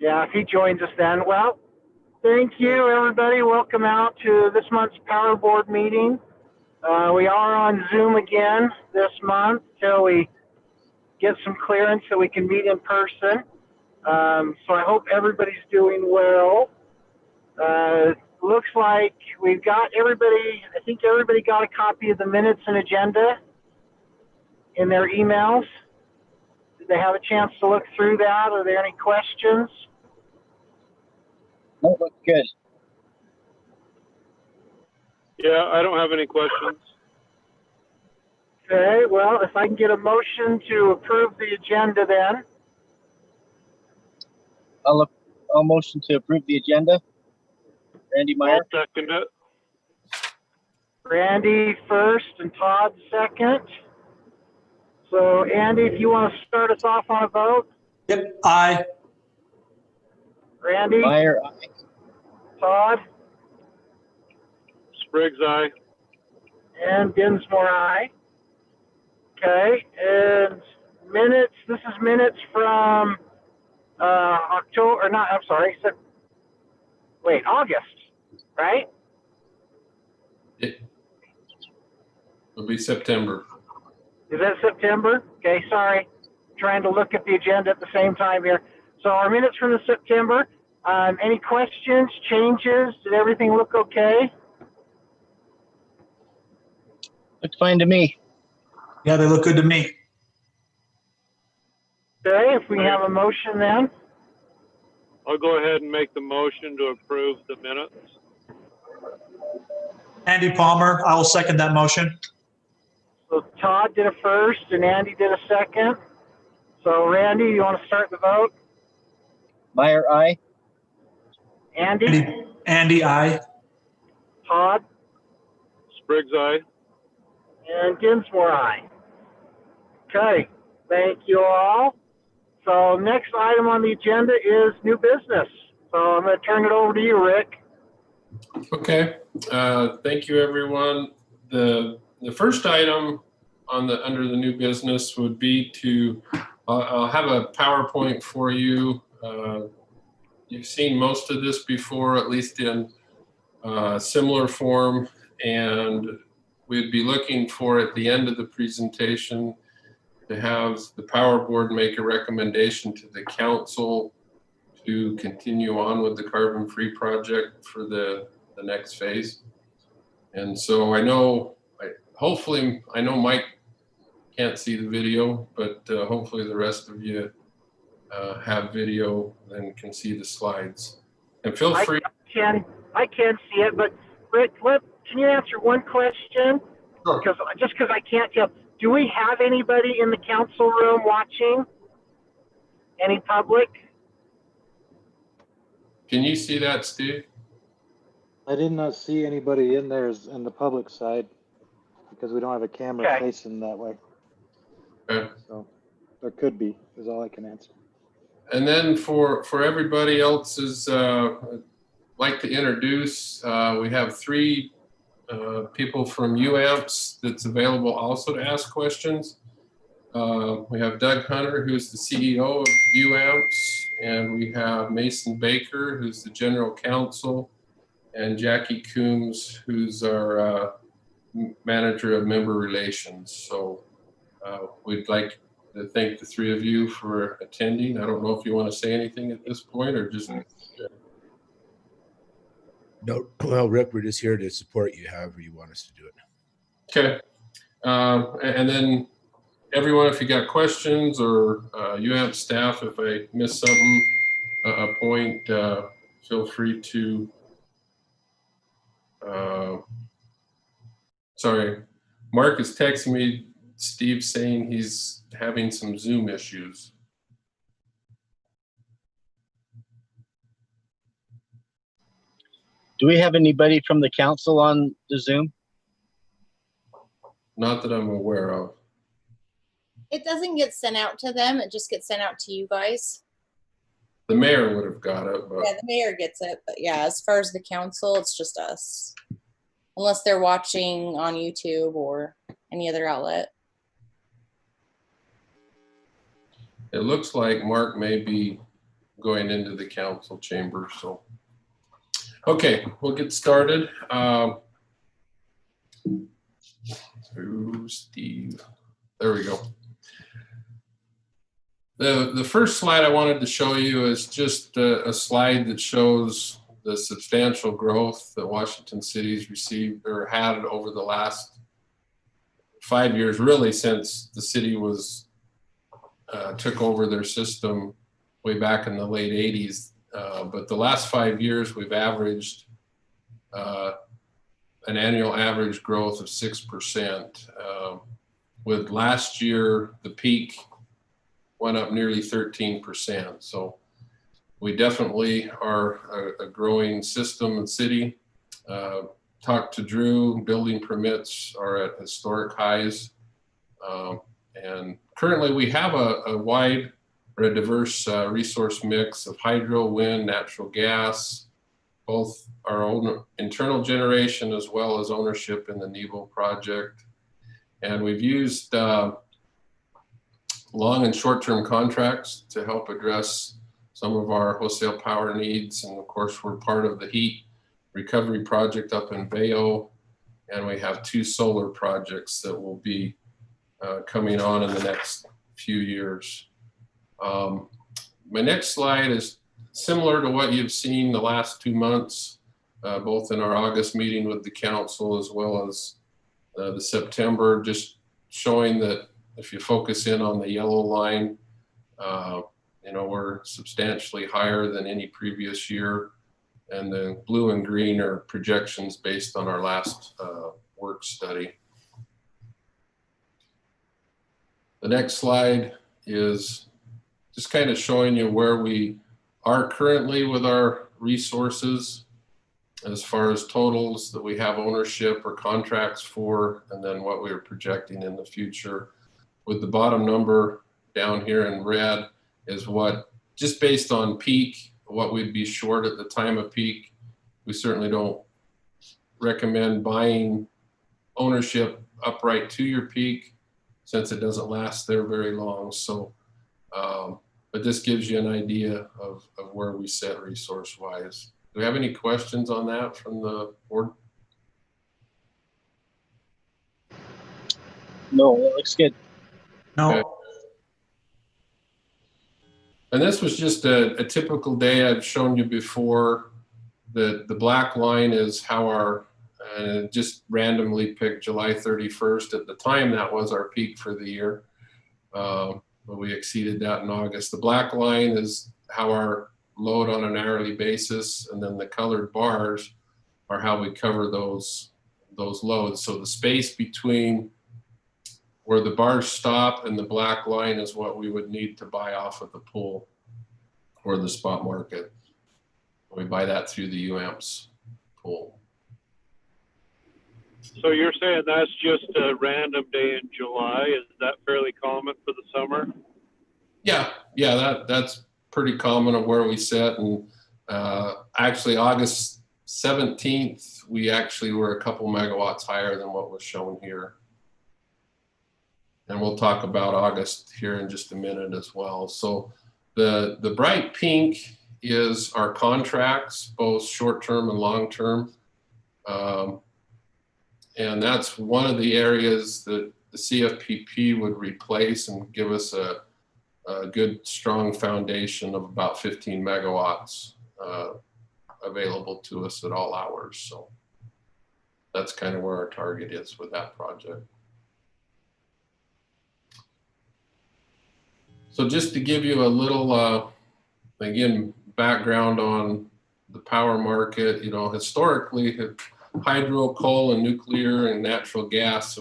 Yeah, if he joins us then. Well, thank you, everybody. Welcome out to this month's Power Board meeting. We are on Zoom again this month till we get some clearance so we can meet in person. So I hope everybody's doing well. Looks like we've got everybody, I think everybody got a copy of the minutes and agenda in their emails. Did they have a chance to look through that? Are there any questions? No, looks good. Yeah, I don't have any questions. Okay, well, if I can get a motion to approve the agenda then. I'll motion to approve the agenda. Randy Meyer. I'll second it. Randy first and Todd second. So Andy, if you want to start us off on a vote. Yep, aye. Randy. Meyer, aye. Todd. Spriggs, aye. And Dinsmore, aye. Okay, and minutes, this is minutes from October, or not, I'm sorry, August, right? It will be September. Is that September? Okay, sorry. Trying to look at the agenda at the same time here. So our minutes from the September, any questions, changes? Did everything look okay? Looked fine to me. Yeah, they look good to me. Okay, if we have a motion then. I'll go ahead and make the motion to approve the minutes. Andy Palmer, I will second that motion. So Todd did a first and Andy did a second. So Randy, you want to start the vote? Meyer, aye. Andy, aye. Todd? Spriggs, aye. And Dinsmore, aye. Okay, thank you all. So next item on the agenda is new business. So I'm going to turn it over to you, Rick. Okay. Thank you, everyone. The first item under the new business would be to I'll have a PowerPoint for you. You've seen most of this before, at least in similar form, and we'd be looking for at the end of the presentation to have the Power Board make a recommendation to the council to continue on with the carbon-free project for the next phase. And so I know, hopefully, I know Mike can't see the video, but hopefully the rest of you have video and can see the slides. And feel free. I can see it, but Rick, can you answer one question? Sure. Because I can't tell. Do we have anybody in the council room watching? Any public? Can you see that, Steve? I did not see anybody in there in the public side because we don't have a camera facing that way. Okay. So there could be, is all I can answer. And then for everybody else's, I'd like to introduce, we have three people from UAMPS that's available also to ask questions. We have Doug Hunter, who's the CEO of UAMPS, and we have Mason Baker, who's the general counsel, and Jackie Coombs, who's our manager of member relations. So we'd like to thank the three of you for attending. I don't know if you want to say anything at this point or just. No, well, Rick, we're just here to support you however you want us to do it. Okay. And then everyone, if you got questions or you have staff, if I miss something, a point, feel free to, sorry, Mark is texting me, Steve, saying he's having some Zoom issues. Do we have anybody from the council on the Zoom? Not that I'm aware of. It doesn't get sent out to them. It just gets sent out to you guys. The mayor would have got it, but yeah, the mayor gets it. But yeah, as far as the council, it's just us. Unless they're watching on YouTube or any other outlet. it looks like Mark may be going into the council chamber. So, okay, we'll get started. Steve, there we go. The first slide I wanted to show you is just a slide that shows the substantial growth that Washington City's received or had over the last 5 years, really since the city was took over their system way back in the late 80s. But the last 5 years, we've averaged an annual average growth of 6%. With last year, the peak went up nearly 13%. So we definitely are a growing system and city. Talked to Drew, building permits are at historic highs. And currently we have a wide or a diverse resource mix of hydro, wind, natural gas, both our own internal generation as well as ownership in the Nebo project. And we've used long and short-term contracts to help address some of our wholesale power needs. And of course, we're part of the heat recovery project up in Bayo. And we have 2 solar projects that will be coming on in the next few years. My next slide is similar to what you've seen the last 2 months, both in our August meeting with the council as well as the September, just showing that if you focus in on the yellow line, you know, we're substantially higher than any previous year. And the blue and green are projections based on our last work study. The next slide is just kind of showing you where we are currently with our resources as far as totals that we have ownership or contracts for, and then what we're projecting in the future. With the bottom number down here in red is what, just based on peak, what we'd be short at the time of peak. We certainly don't recommend buying ownership upright to your peak since it doesn't last there very long. So, but this gives you an idea of where we sit resource-wise. Do we have any questions on that from the board? No, it looks good. No. Okay. And this was just a typical day I've shown you before. The black line is how our, just randomly picked July 31st. At the time, that was our peak for the year. But we exceeded that in August. The black line is how our load on an hourly basis, and then the colored bars are how we cover those loads. So the space between where the bars stop and the black line is what we would need to buy off of the pool or the spot market. We buy that through the UAMPS pool. So you're saying that's just a random day in July? Is that fairly common for the summer? Yeah, that's pretty common of where we sit. And actually August 17th, we actually were a couple megawatts higher than what was shown here. And we'll talk about August here in just a minute as well. So the bright pink is our contracts, both short-term and long-term. And that's one of the areas that the CFPP would replace and give us a good, strong foundation of about 15 megawatts available to us at all hours. So that's kind of where our target is with that project. So just to give you a little, again, background on the power market, you know, historically, hydro, coal, and nuclear and natural gas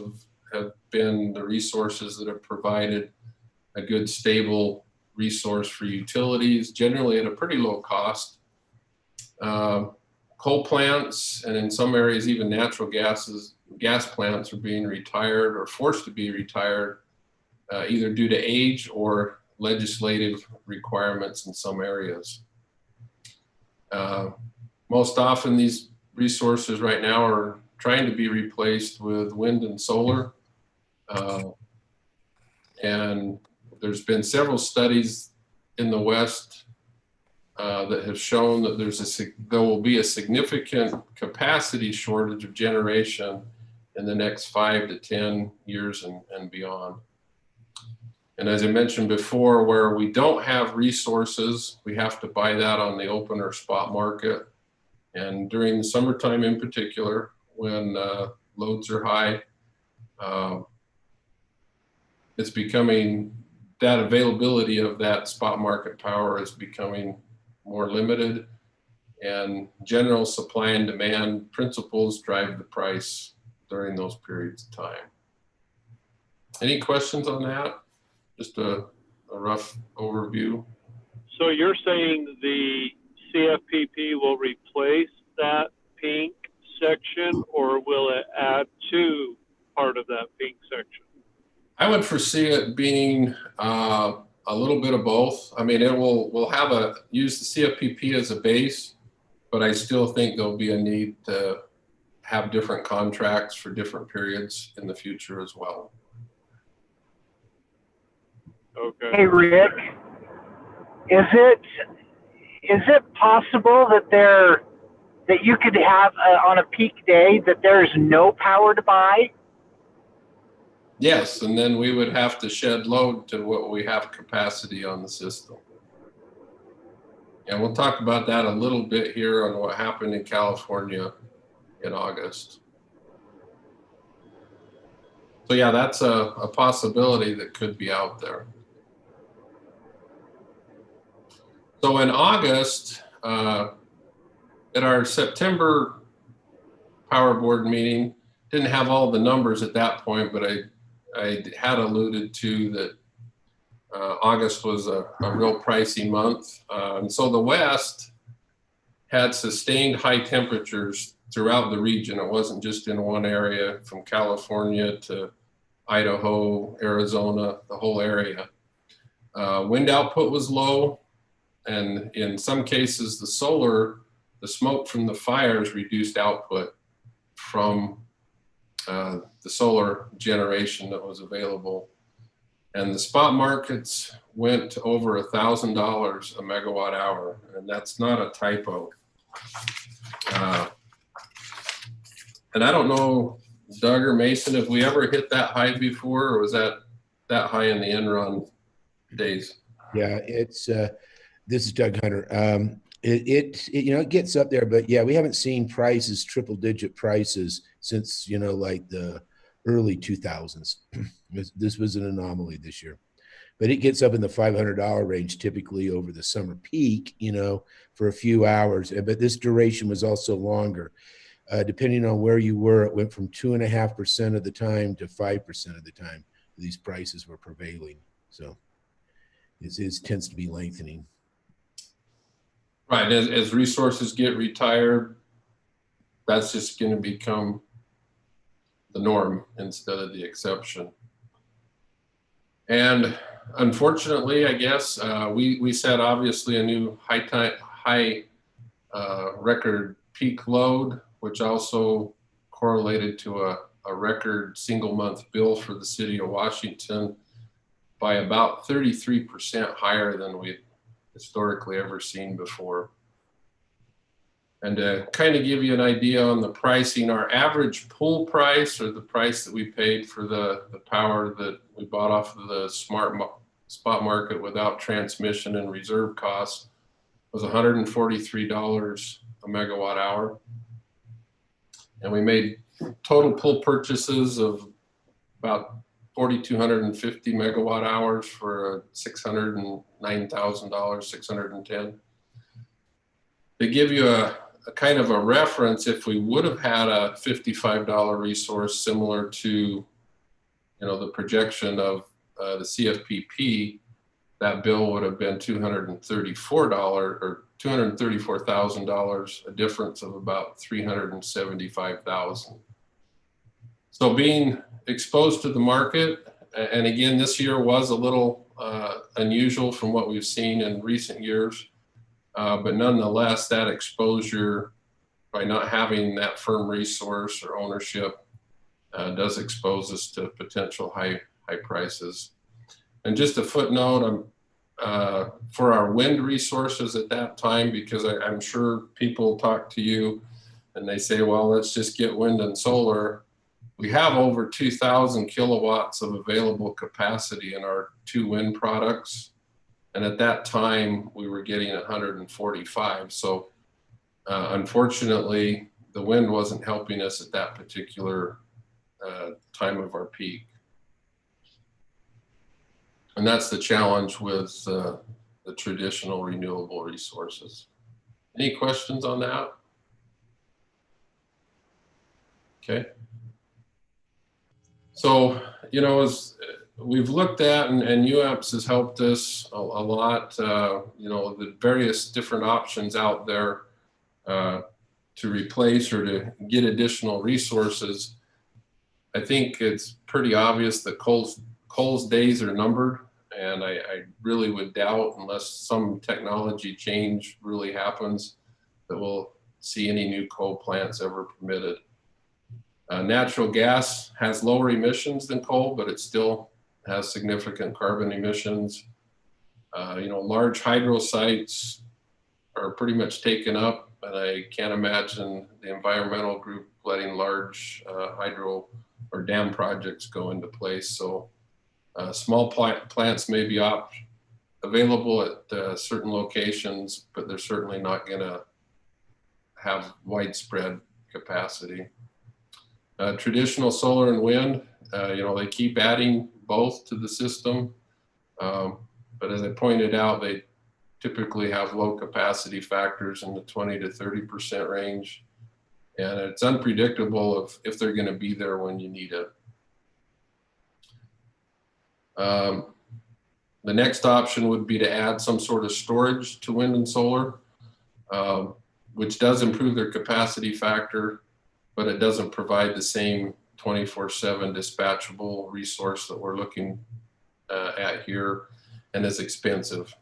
have been the resources that have provided a good, stable resource for utilities, generally at a pretty low cost. Coal plants, and in some areas, even natural gas plants are being retired or forced to be retired, either due to age or legislative requirements in some areas. Most often these resources right now are trying to be replaced with wind and solar. And there's been several studies in the West that have shown that there will be a significant capacity shortage of generation in the next 5 to 10 years and beyond. And as I mentioned before, where we don't have resources, we have to buy that on the open or spot market. And during the summertime in particular, when loads are high, it's becoming, that availability of that spot market power is becoming more limited, and general supply and demand principles drive the price during those periods of time. Any questions on that? Just a rough overview. So you're saying the CFPP will replace that pink section, or will it add to part of that pink section? I would foresee it being a little bit of both. I mean, we'll have use the CFPP as a base, but I still think there'll be a need to have different contracts for different periods in the future as well. Okay. Hey, Rick, is it possible that you could have on a peak day that there's no power to buy? Yes, and then we would have to shed load to what we have capacity on the system. And we'll talk about that a little bit here on what happened in California in August. So yeah, that's a possibility that could be out there. So in August, at our September Power Board meeting, didn't have all the numbers at that point, but I had alluded to that August was a real pricey month. And so the West had sustained high temperatures throughout the region. It wasn't just in one area, from California to Idaho, Arizona, the whole area. Wind output was low, and in some cases, the smoke from the fires reduced output from the solar generation that was available. And the spot markets went to over $1,000 a megawatt hour, and that's not a typo. And I don't know, Doug or Mason, have we ever hit that high before, or was that high in the Enron days? Yeah, it's this is Doug Hunter. It gets up there, but yeah, we haven't seen prices, triple digit prices, since like the early 2000s. This was an anomaly this year, but it gets up in the $500 range typically over the summer peak, for a few hours. But this duration was also longer. Depending on where you were, it went from 2.5% of the time to 5% of the time these prices were prevailing. So it tends to be lengthening. Right, as resources get retired, that's just going to become the norm instead of the exception. And unfortunately, I guess, we set obviously a new high record peak load, which also correlated to a record single month bill for the city of Washington by about 33% higher than we'd historically ever seen before. And to kind of give you an idea on the pricing, our average pool price, or the price that we paid for the power that we bought off of the spot market without transmission and reserve costs, was $143 a megawatt hour. And we made total pool purchases of about 4,250 megawatt hours for $609,000, 610. To give you a kind of a reference, if we would have had a $55 resource similar to, the projection of the CFPP, that bill would have been $234 or $234,000, a difference of about $375,000. So being exposed to the market, and again, this year was a little unusual from what we've seen in recent years, but nonetheless, that exposure, by not having that firm resource or ownership, does expose us to potential high prices. And just a footnote, for our wind resources at that time, because I'm sure people talk to you and they say, well, let's just get wind and solar. We have over 2,000 kilowatts of available capacity in our 2 wind products. And at that time, we were getting 145. So unfortunately, the wind wasn't helping us at that particular time of our peak. And that's the challenge with the traditional renewable resources. Any questions on that? Okay. So, you know, as we've looked at, and UAMPS has helped us a lot, you know, the various different options out there to replace or to get additional resources. I think it's pretty obvious that coal's days are numbered, and I really would doubt, unless some technology change really happens, that we'll see any new coal plants ever permitted. Natural gas has lower emissions than coal, but it still has significant carbon emissions. You know, large hydro sites are pretty much taken up, and I can't imagine the environmental group letting large hydro or dam projects go into place. So small plants may be available at certain locations, but they're certainly not going to have widespread capacity. Traditional solar and wind, you know, they keep adding both to the system. But as I pointed out, they typically have low capacity factors in the 20 to 30% range. And it's unpredictable if they're going to be there when you need it. The next option would be to add some sort of storage to wind and solar, which does improve their capacity factor, but it doesn't provide the same 24/7 dispatchable resource that we're looking at here, and is expensive.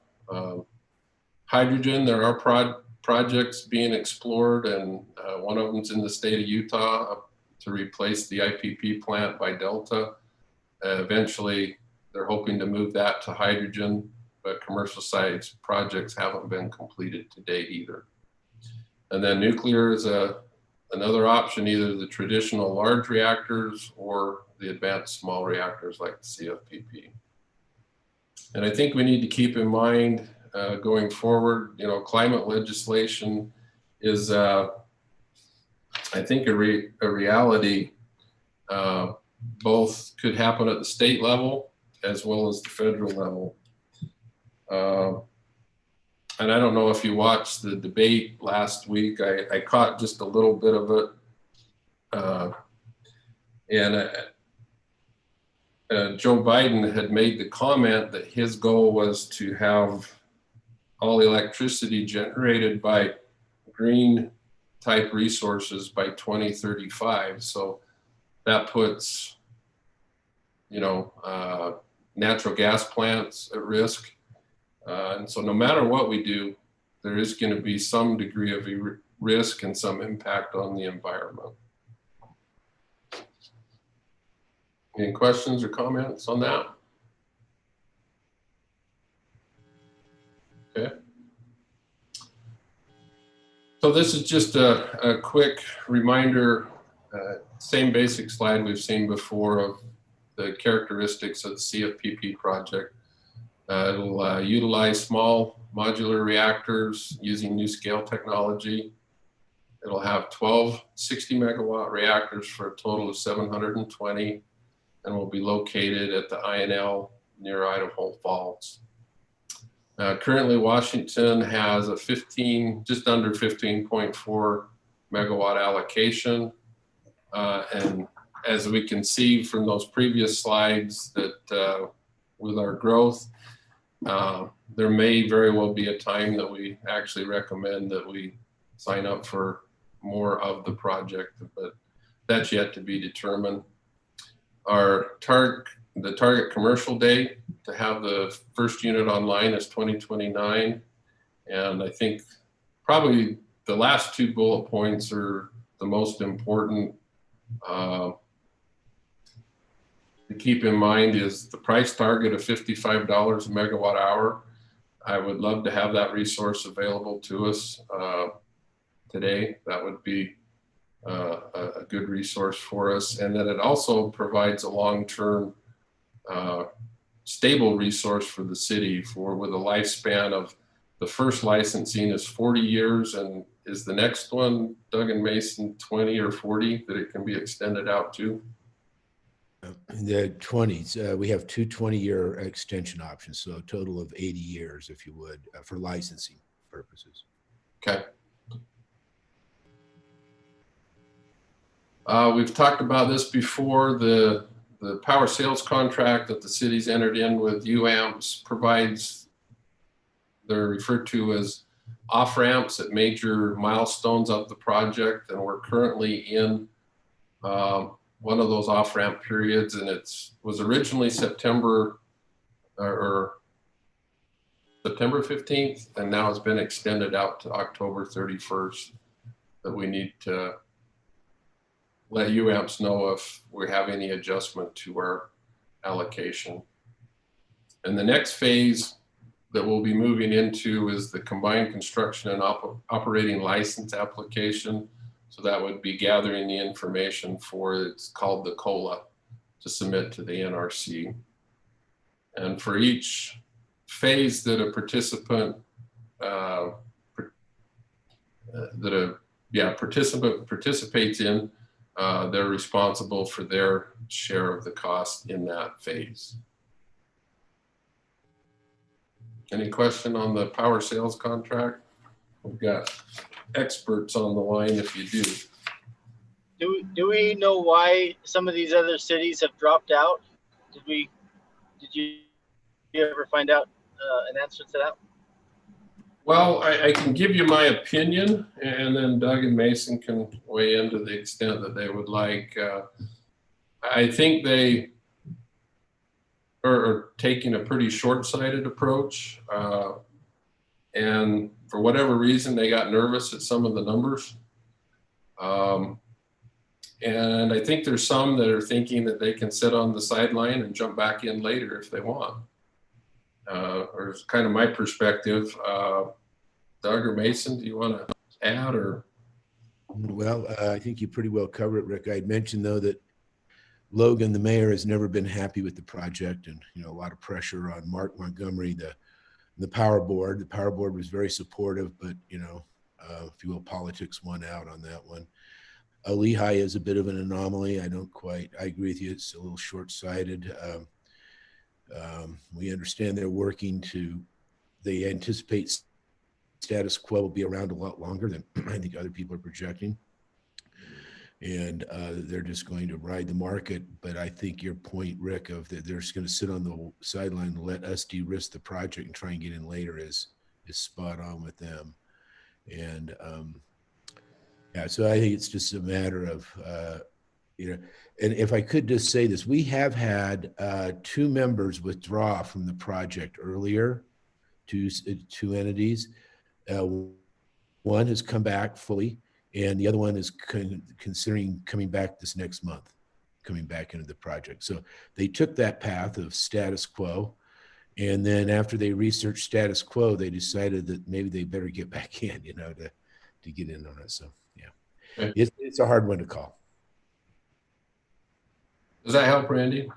Hydrogen, there are projects being explored, and one of them's in the state of Utah to replace the IPP plant by Delta. Eventually, they're hoping to move that to hydrogen, but commercial sites projects haven't been completed to date either. And then nuclear is another option, either the traditional large reactors or the advanced small reactors like the CFPP. And I think we need to keep in mind going forward, you know, climate legislation is, I think, a reality. Both could happen at the state level as well as the federal level. And I don't know if you watched the debate last week. I caught just a little bit of it. Joe Biden had made the comment that his goal was to have all electricity generated by green type resources by 2035. So that puts, you know, natural gas plants at risk. And so no matter what we do, there is going to be some degree of risk and some impact on the environment. Any questions or comments on that? Okay. So this is just a quick reminder, same basic slide we've seen before of the characteristics of the CFPP project. It'll utilize small modular reactors using new scale technology. It'll have 12 60 megawatt reactors for a total of 720, and will be located at the INL near Idaho Falls. Currently, Washington has a just under 15.4 megawatt allocation. And as we can see from those previous slides, that with our growth, there may very well be a time that we actually recommend that we sign up for more of the project, but that's yet to be determined. The target commercial date to have the first unit online is 2029. And I think probably the last two bullet points are the most important to keep in mind. Is the price target of $55 a megawatt hour. I would love to have that resource available to us today. That would be a good resource for us. And then it also provides a long-term stable resource for the city with a lifespan of the first licensing is 40 years, and is the next one, Doug and Mason, 20 or 40 that it can be extended out to? In the 20s, we have two 20-year extension options, so a total of 80 years, if you would, for licensing purposes. Okay. We've talked about this before. The power sales contract that the city's entered in with UAMPS provides, they're referred to as off-ramps at major milestones of the project, and we're currently in one of those off-ramp periods, and was originally September 15th, and now it's been extended out to October 31st, that we need to let UAMPS know if we have any adjustment to our allocation. And the next phase that we'll be moving into is the combined construction and operating license application. So that would be gathering the information for, it's called the COLA, to submit to the NRC. And for each phase that a participant participates in, they're responsible for their share of the cost in that phase. Any question on the power sales contract? We've got experts on the line if you do. Do we know why some of these other cities have dropped out? Did you ever find out an answer to that? Well, I can give you my opinion, and then Doug and Mason can weigh in to the extent that they would like. I think they are taking a pretty short-sighted approach, and for whatever reason, they got nervous at some of the numbers. And I think there's some that are thinking that they can sit on the sideline and jump back in later if they want. Or it's kind of my perspective. Doug or Mason, do you want to add or? Well, I think you pretty well covered it, Rick. I'd mentioned though that Logan, the mayor, has never been happy with the project, and a lot of pressure on Mark Montgomery, the power board. The power board was very supportive, but if you will, politics won out on that one. Lehigh is a bit of an anomaly. I agree with you. It's a little short-sighted. We understand they're working they anticipate status quo will be around a lot longer than I think other people are projecting. And they're just going to ride the market. But I think your point, Rick, of that they're just going to sit on the sideline and let us de-risk the project and try and get in later is spot on with them. And yeah, so I think it's just a matter of, and if I could just say this, we have had two members withdraw from the project earlier, two entities. One has come back fully, and the other one is considering coming back this next month, coming back into the project. So they took that path of status quo, and then after they researched status quo, they decided that maybe they better get back in, to get in on it. So yeah, it's a hard one to call. Does that help, Randy?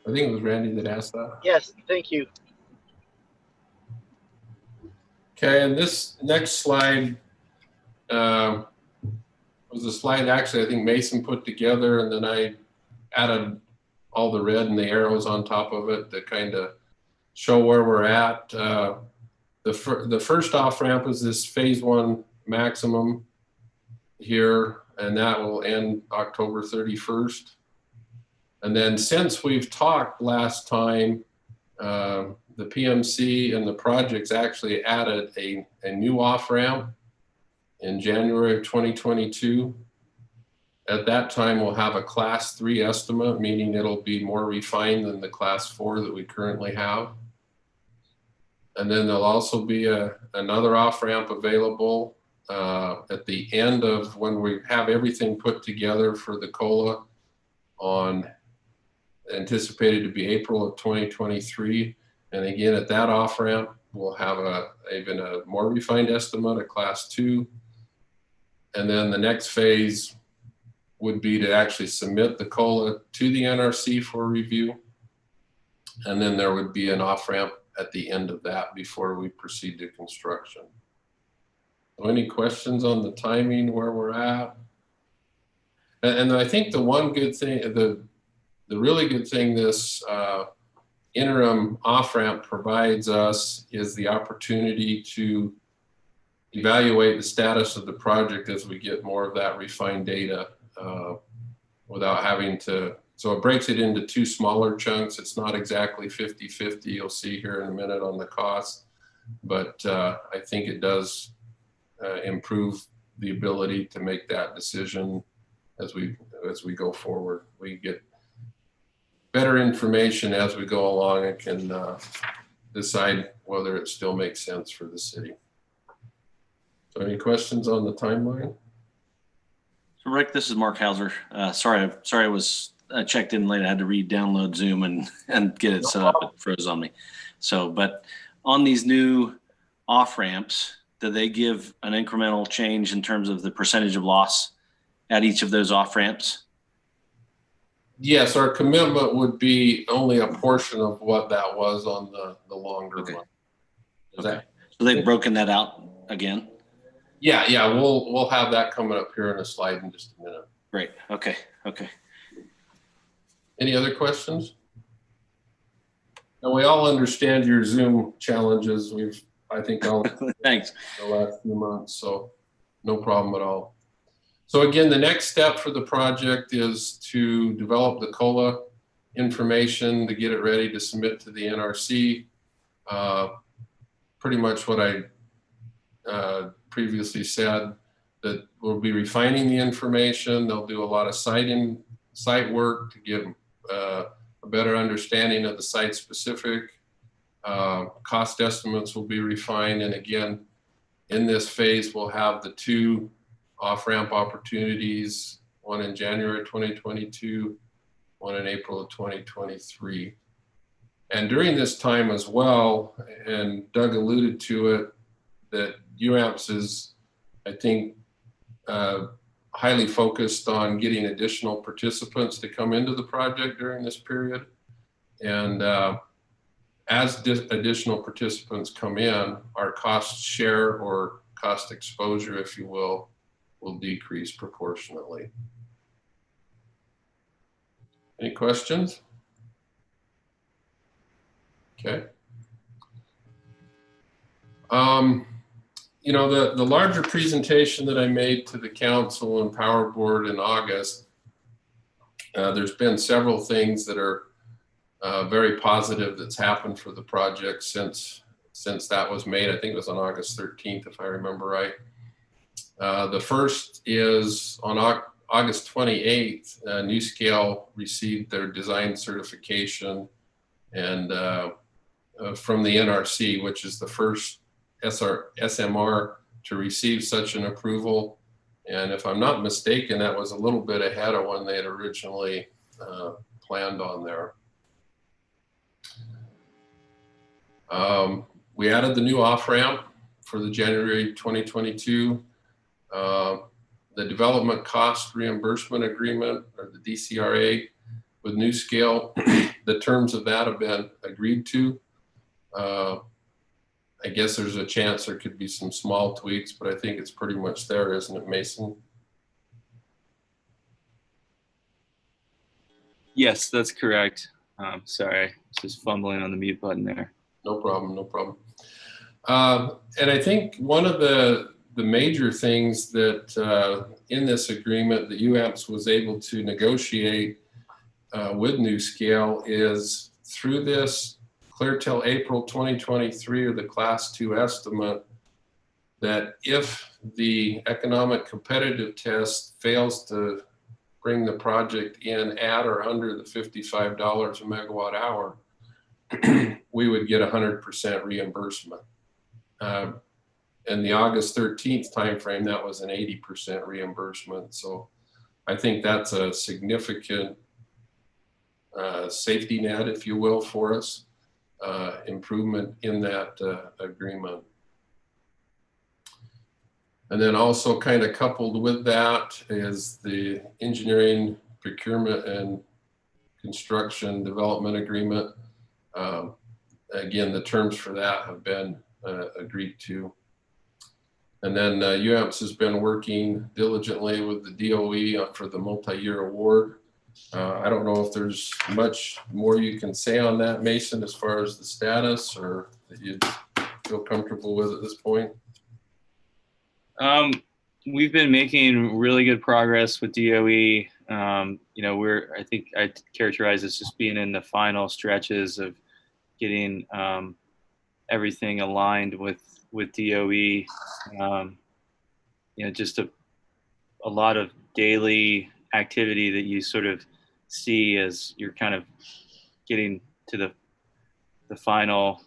I think it was Randy that asked that. Yes, thank you. Okay, and this next slide was a slide actually I think Mason put together, and then I added all the red and the arrows on top of it to kind of show where we're at. The first off-ramp is this phase 1 maximum here, and that will end October 31st. And then since we've talked last time, the PMC and the projects actually added a new off-ramp in January of 2022. At that time, we'll have a class 3 estimate, meaning it'll be more refined than the class 4 that we currently have. And then there'll also be another off-ramp available at the end of when we have everything put together for the COLA anticipated to be April of 2023. And again, at that off ramp, we'll have even a more refined estimate, a class 2. And then the next phase would be to actually submit the COLA to the NRC for review. And then there would be an off ramp at the end of that before we proceed to construction. So any questions on the timing, where we're at? And I think the one good thing, the really good thing this interim off-ramp provides us is the opportunity to evaluate the status of the project as we get more of that refined data without having to, so it breaks it into 2 smaller chunks. It's not exactly 50-50, you'll see here in a minute on the cost, but I think it does improve the ability to make that decision as we go forward. We get better information as we go along and can decide whether it still makes sense for the city. So any questions on the timeline? So Rick, this is Mark Hauser. Sorry I was checked in late. I had to re-download Zoom and get it set up. It froze on me. So, but on these new off ramps, do they give an incremental change in terms of the percentage of loss at each of those off ramps? Yes, our commitment would be only a portion of what that was on the longer one. Okay. So they've broken that out again? Yeah, we'll have that coming up here in a slide in just a minute. Great. Okay. Any other questions? And we all understand your Zoom challenges. I think all thanks the last few months, so no problem at all. So again, the next step for the project is to develop the COLA information to get it ready to submit to the NRC. Pretty much what I previously said, that we'll be refining the information. They'll do a lot of site work to get a better understanding of the site specific. Cost estimates will be refined. And again, in this phase, we'll have the 2 off-ramp opportunities, one in January 2022, one in April of 2023. And during this time as well, and Doug alluded to it, that UAMPS is, I think, highly focused on getting additional participants to come into the project during this period. And as additional participants come in, our cost share or cost exposure, if you will decrease proportionately. Any questions? Okay. You know, the larger presentation that I made to the council and power board in August, there's been several things that are very positive that's happened for the project since that was made. I think it was on August 13th, if I remember right. The first is on August 28th, NewScale received their design certification and from the NRC, which is the first SMR to receive such an approval. And if I'm not mistaken, that was a little bit ahead of when they had originally planned on there. We added the new off-ramp for the January 2022. The development cost reimbursement agreement, or the DCRA, with NewScale, the terms of that have been agreed to. I guess there's a chance there could be some small tweaks, but I think it's pretty much there, isn't it, Mason? Yes, that's correct. Sorry, just fumbling on the mute button there. No problem, no problem. And I think one of the major things that in this agreement that UAMPS was able to negotiate with NewScale is through this clear till April 2023 or the class 2 estimate, that if the economic competitive test fails to bring the project in at or under the $55 a megawatt hour, we would get 100% reimbursement. In the August 13th timeframe, that was an 80% reimbursement. So I think that's a significant safety net, if you will, for us. improvement in that agreement. And then also kind of coupled with that is the engineering, procurement, and construction development agreement. Again, the terms for that have been agreed to. And then UAMPS has been working diligently with the DOE for the multi-year award. I don't know if there's much more you can say on that, Mason, as far as the status, or that you feel comfortable with at this point. We've been making really good progress with DOE. You know, I think I characterize this as being in the final stretches of getting everything aligned with DOE. You know, just a lot of daily activity that you sort of see as you're kind of getting to the final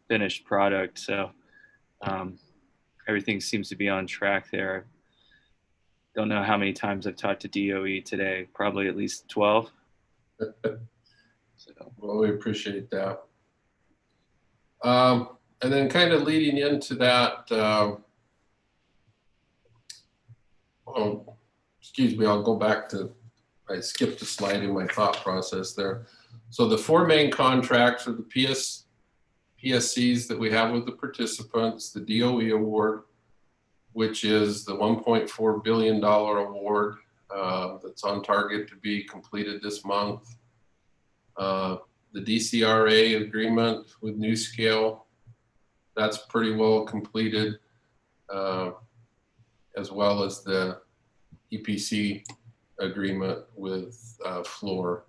finished product. So everything seems to be on track there. Don't know how many times I've talked to DOE today, probably at least 12. So. Well, we appreciate that. And then kind of leading into that, oh, excuse me, I'll go back to, I skipped a slide in my thought process there. So the 4 main contracts are the PSCs that we have with the participants, the DOE award, which is the $1.4 billion award that's on target to be completed this month. The DCRA agreement with NewScale, that's pretty well completed, as well as the EPC agreement with Fluor.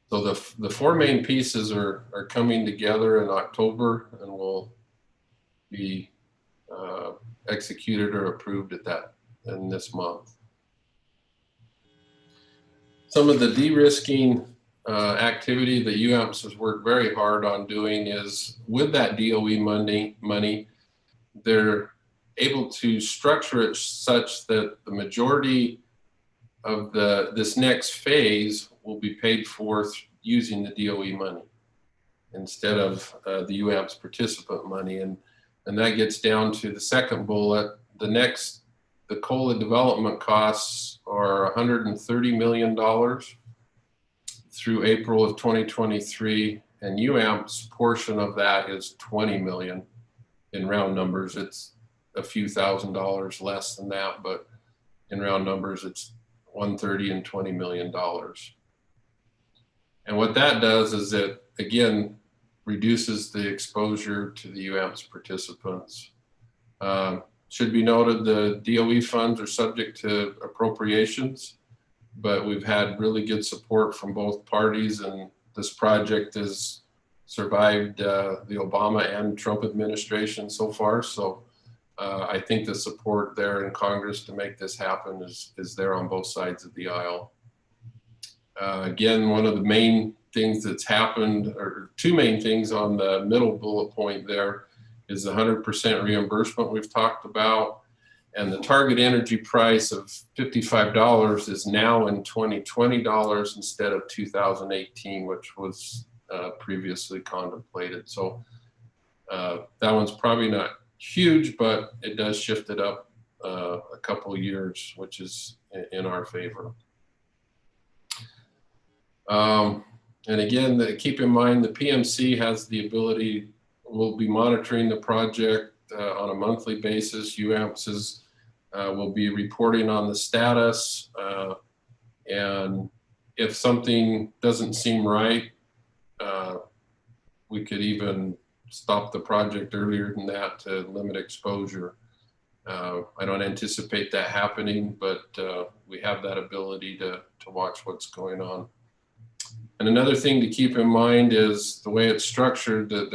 So the 4 main pieces are coming together in October and will be executed or approved in this month. Some of the de-risking activity that UAMPS has worked very hard on doing is with that DOE money, they're able to structure it such that the majority of this next phase will be paid for using the DOE money instead of the UAMPS participant money. And that gets down to the second bullet. The COLA development costs are $130 million through April of 2023, and UAMP's portion of that is $20 million. In round numbers, it's a few $1,000s less than that, but in round numbers, it's $130 and $20 million. And what that does is it, again, reduces the exposure to the UAMPS participants. Should be noted, the DOE funds are subject to appropriations, but we've had really good support from both parties, and this project has survived the Obama and Trump administration so far. So I think the support there in Congress to make this happen is there on both sides of the aisle. Again, one of the main things that's happened, or 2 main things on the middle bullet point there, is the 100% reimbursement we've talked about. And the target energy price of $55 is now in 2020 dollars instead of 2018, which was previously contemplated. So that one's probably not huge, but it does shift it up a couple of years, which is in our favor. And again, keep in mind the PMC has the ability, will be monitoring the project on a monthly basis. UAMPS will be reporting on the status, and if something doesn't seem right, we could even stop the project earlier than that to limit exposure. I don't anticipate that happening, but we have that ability to watch what's going on. And another thing to keep in mind is the way it's structured, that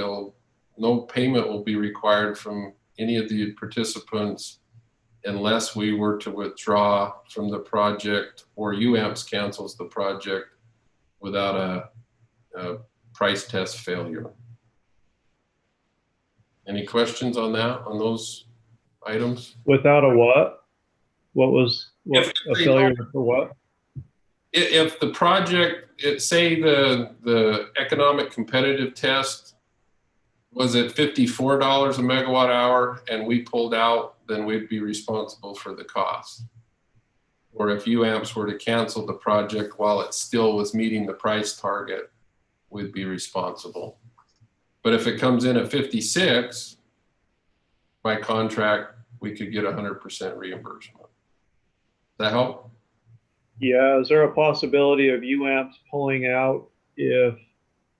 no payment will be required from any of the participants unless we were to withdraw from the project or UAMPS cancels the project without a price test failure. Any questions on that, on those items? Without a what? What a failure for what? If the project say the economic competitive test was at $54 a megawatt hour and we pulled out, then we'd be responsible for the cost. Or if UAMPS were to cancel the project while it still was meeting the price target, we'd be responsible. But if it comes in at 56, by contract, we could get 100% reimbursement. Does that help? Yeah, is there a possibility of UAMPS pulling out if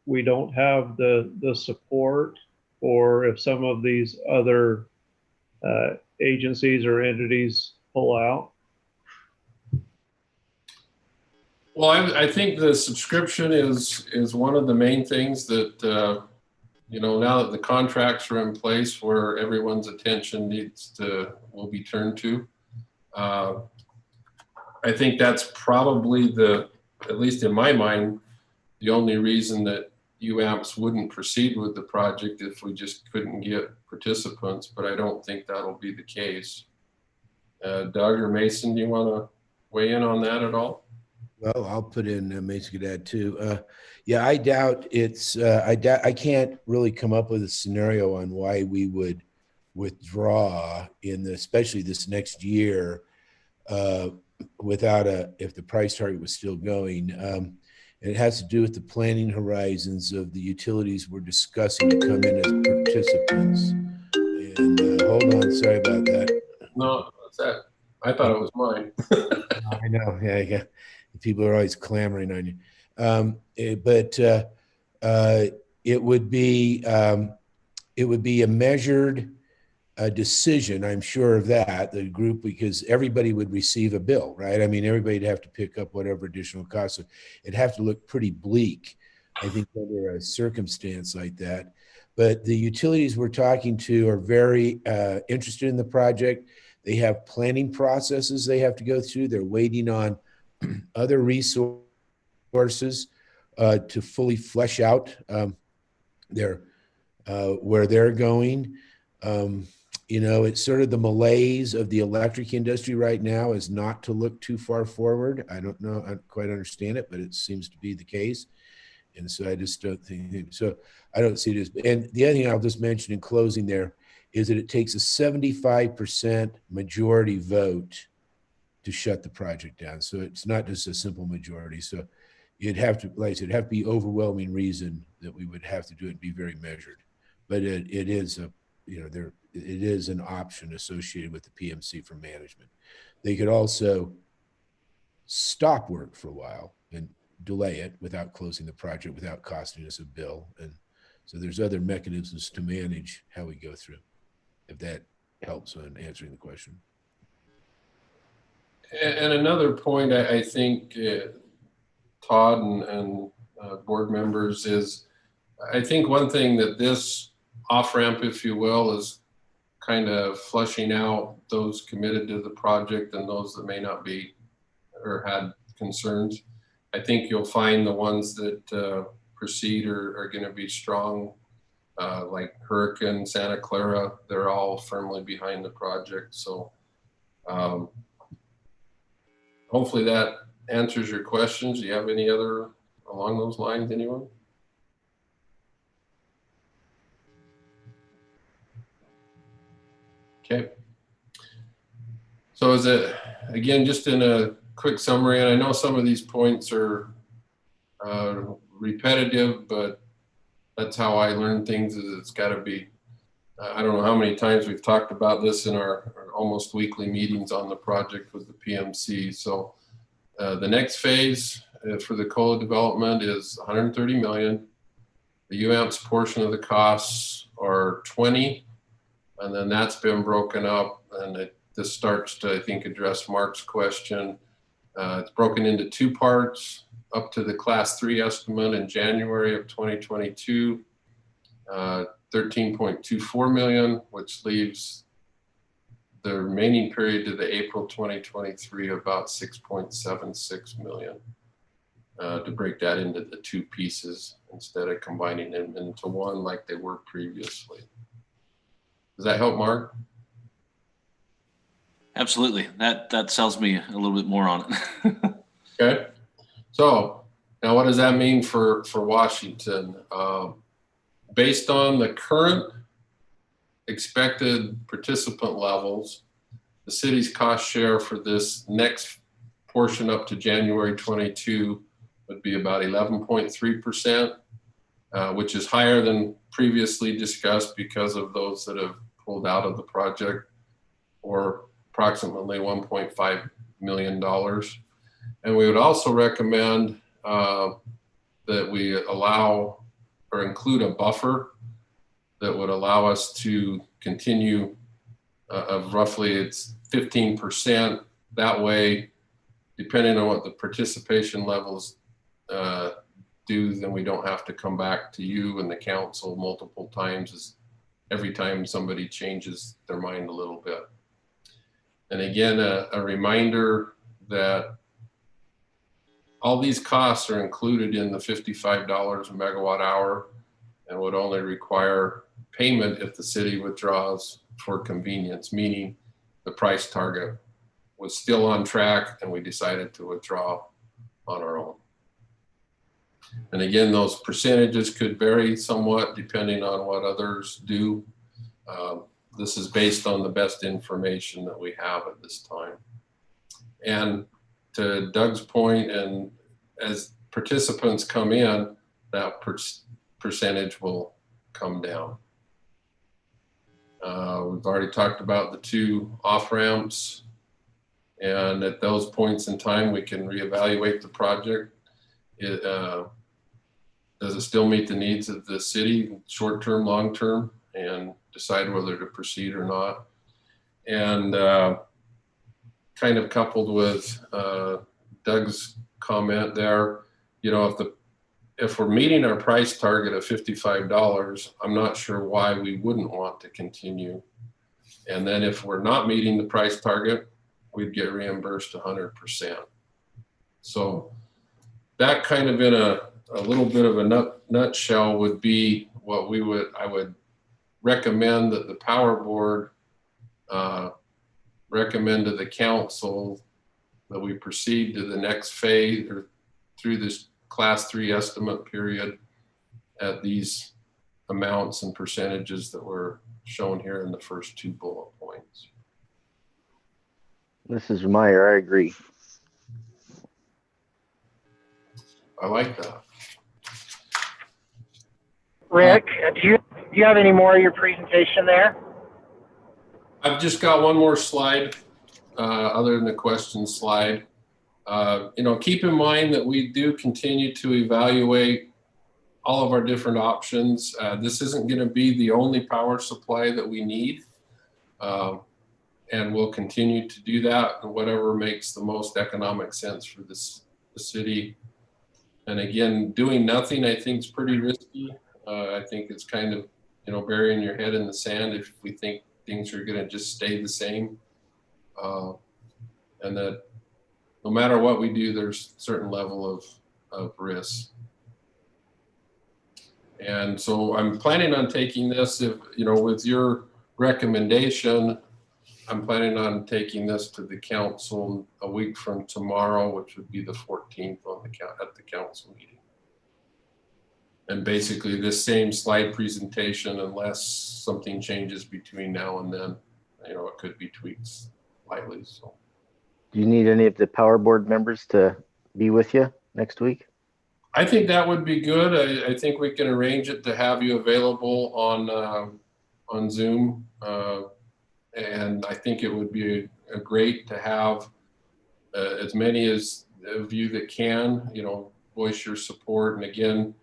we don't have the support, or if some of these other agencies or entities pull out? Well, I think the subscription is one of the main things that, you know, now that the contracts are in place where everyone's attention will be turned to. I think that's probably at least in my mind, the only reason that UAMPS wouldn't proceed with the project if we just couldn't get participants, but I don't think that'll be the case. Doug or Mason, do you want to weigh in on that at all? Well, I'll put in, Mason could add too. Yeah, I doubt it's, I can't really come up with a scenario on why we would withdraw especially this next year, if the price target was still going. It has to do with the planning horizons of the utilities we're discussing to come in as participants. And hold on, sorry about that. No, what's that? I thought it was mine. I know, yeah. People are always clamoring on you. It would be a measured decision, I'm sure of that, the group, because everybody would receive a bill, right? I mean, everybody'd have to pick up whatever additional costs. So it'd have to look pretty bleak, I think, under a circumstance like that. But the utilities we're talking to are very interested in the project. They have planning processes they have to go through. They're waiting on other resources to fully flesh out where they're going. You know, it's sort of the malaise of the electric industry right now is not to look too far forward. I don't know, I don't quite understand it, but it seems to be the case. And so I just don't think, so I don't see this. And the other thing I'll just mention in closing there is that it takes a 75% majority vote to shut the project down. So it's not just a simple majority. So it'd have to, like I said, it'd have to be overwhelming reason that we would have to do it and be very measured. But it is a, you know, it is an option associated with the PMC for management. They could also stop work for a while and delay it without closing the project, without costing us a bill. And so there's other mechanisms to manage how we go through, if that helps on answering the question. And another point I think, Todd and board members, is I think one thing that this off-ramp, if you will, is kind of flushing out those committed to the project and those that may not be or had concerns. I think you'll find the ones that proceed are going to be strong, like Hurricane, Santa Clara. They're all firmly behind the project. So hopefully that answers your questions. Do you have any other along those lines, anyone? Okay. So is it, again, just in a quick summary, and I know some of these points are repetitive, but that's how I learn things, is it's got to be, I don't know how many times we've talked about this in our almost weekly meetings on the project with the PMC. So the next phase for the COLA development is 130 million. The UAMPS portion of the costs are 20, and then that's been broken up, and this starts to, I think, address Mark's question. It's broken into two parts, up to the class 3 estimate in January of 2022, 13.24 million, which leaves the remaining period to the April 2023 about 6.76 million, to break that into the two pieces instead of combining them into one like they were previously. Does that help, Mark? Absolutely. That sells me a little bit more on it. Okay. So Now, what does that mean for Washington? Based on the current expected participant levels, the city's cost share for this next portion up to January 22 would be about 11.3%, which is higher than previously discussed because of those that have pulled out of the project, or approximately $1.5 million. And we would also recommend that we allow or include a buffer that would allow us to continue of roughly it's 15%. That way, depending on what the participation levels do, then we don't have to come back to you and the council multiple times as every time somebody changes their mind a little bit. And again, a reminder that all these costs are included in the $55 a megawatt hour and would only require payment if the city withdraws for convenience, meaning the price target was still on track and we decided to withdraw on our own. And again, those percentages could vary somewhat depending on what others do. This is based on the best information that we have at this time. And to Doug's point, and as participants come in, that percentage will come down. We've already talked about the 2 off-ramps, and at those points in time, we can reevaluate the project. Does it still meet the needs of the city, short-term, long-term, and decide whether to proceed or not. And kind of coupled with Doug's comment there, you know, if we're meeting our price target of $55, I'm not sure why we wouldn't want to continue. And then if we're not meeting the price target, we'd get reimbursed 100%. So that kind of in a little bit of a nutshell would be what I would recommend that the Power Board recommend to the council that we proceed to the next phase or through this class 3 estimate period at these amounts and percentages that were shown here in the first 2 bullet points. Mrs. Meyer, I agree. I like that. Rick, do you have any more of your presentation there? I've just got one more slide other than the question slide. You know, keep in mind that we do continue to evaluate all of our different options. This isn't going to be the only power supply that we need. And we'll continue to do that, whatever makes the most economic sense for the city. And again, doing nothing, I think, is pretty risky. I think it's kind of, you know, burying your head in the sand if we think things are going to just stay the same. And that no matter what we do, there's a certain level of risk. And so I'm planning on taking this, if, you know, with your recommendation, I'm planning on taking this to the council a week from tomorrow, which would be the 14th at the council meeting. And basically this same slide presentation, unless something changes between now and then, you know, it could be tweaks slightly. So, Do you need any of the Power Board members to be with you next week? I think that would be good. I think we can arrange it to have you available on Zoom. And I think it would be great to have as many of you that can, you know, voice your support. And again,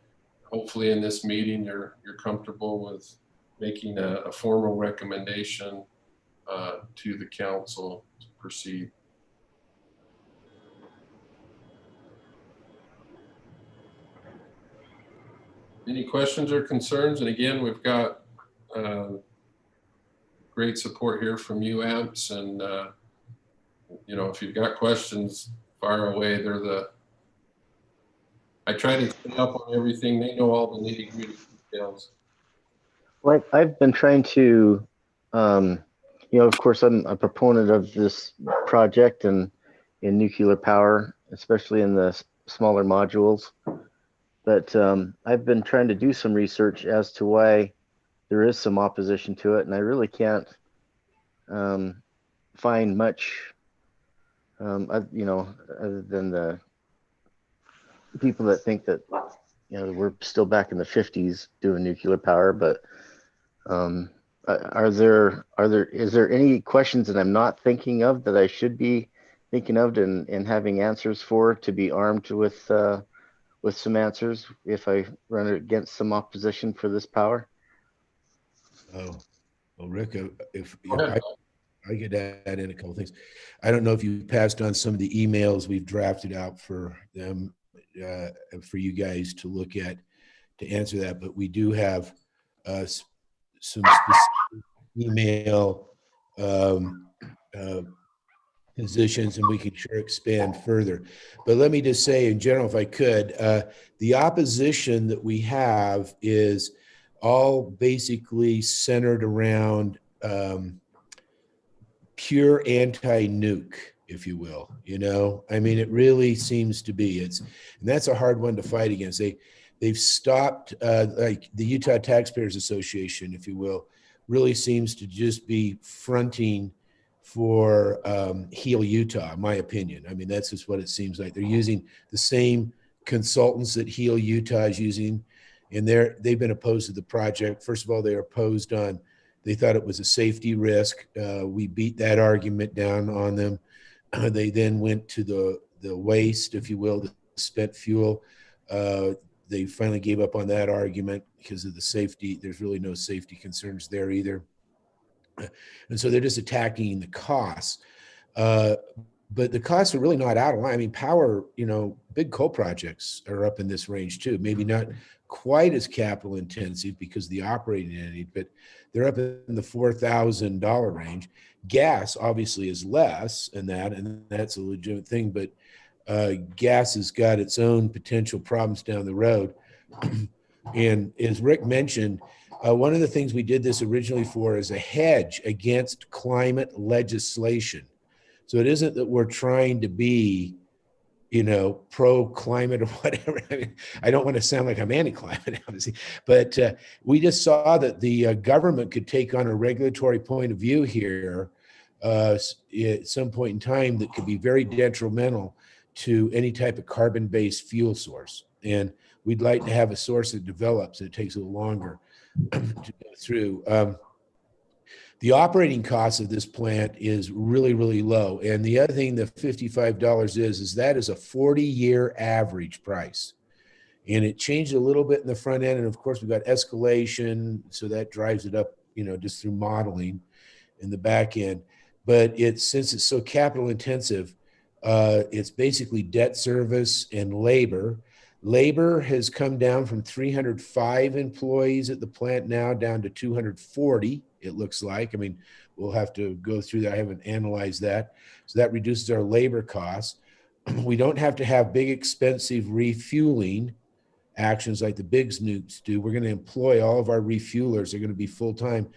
hopefully in this meeting, you're comfortable with making a formal recommendation to the council to proceed. Any questions or concerns? And again, we've got great support here from UAMPS, and you know, if you've got questions, fire away. I try to clean up on everything. They know all the nitty-gritty details. Well, I've been trying to, you know, of course, I'm a proponent of this project and in nuclear power, especially in the smaller modules. but I've been trying to do some research as to why there is some opposition to it, and I really can't find much, other than the people that think that, we're still back in the 50s doing nuclear power. But is there any questions that I'm not thinking of that I should be thinking of and having answers for, to be armed with some answers if I run against some opposition for this power? Oh, well, Rick, if Go ahead. I could add in a couple things. I don't know if you passed on some of the emails we've drafted out for them, for you guys to look at to answer that, but we do have some specific email positions, and we can sure expand further. But let me just say in general, if I could, the opposition that we have is all basically centered around pure anti-nuke, if you will. I mean, it really seems to be. And that's a hard one to fight against. They've stopped, like the Utah Taxpayers Association, if you will, really seems to just be fronting for Heal Utah, in my opinion. I mean, that's just what it seems like. They're using the same consultants that Heal Utah is using, and they've been opposed to the project. First of all, they are opposed on, they thought it was a safety risk. We beat that argument down on them. They then went to the waste, if you will, the spent fuel. They finally gave up on that argument because of the safety. There's really no safety concerns there either. And so they're just attacking the costs. But the costs are really not out of line. I mean, power, big coal projects are up in this range too. Maybe not quite as capital intensive because of the operating entity, but they're up in the $4,000 range. Gas obviously is less than that, and that's a legitimate thing, but gas has got its own potential problems down the road. And as Rick mentioned, one of the things we did this originally for is a hedge against climate legislation. So it isn't that we're trying to be, pro-climate or whatever. I mean, I don't want to sound like I'm anti-climate, obviously, but we just saw that the government could take on a regulatory point of view here at some point in time that could be very detrimental to any type of carbon-based fuel source. And we'd like to have a source that develops. It takes a little longer to go through. The operating cost of this plant is really, really low. And the other thing, the $55 is that is a 40-year average price. And it changed a little bit in the front end. And of course, we've got escalation. So that drives it up, just through modeling in the back end. But since it's so capital intensive, it's basically debt service and labor. Labor has come down from 305 employees at the plant now down to 240, it looks like. I mean, we'll have to go through that. I haven't analyzed that. So that reduces our labor costs. We don't have to have big, expensive refueling actions like the big nukes do. We're going to employ all of our refuelers. They're going to be full-time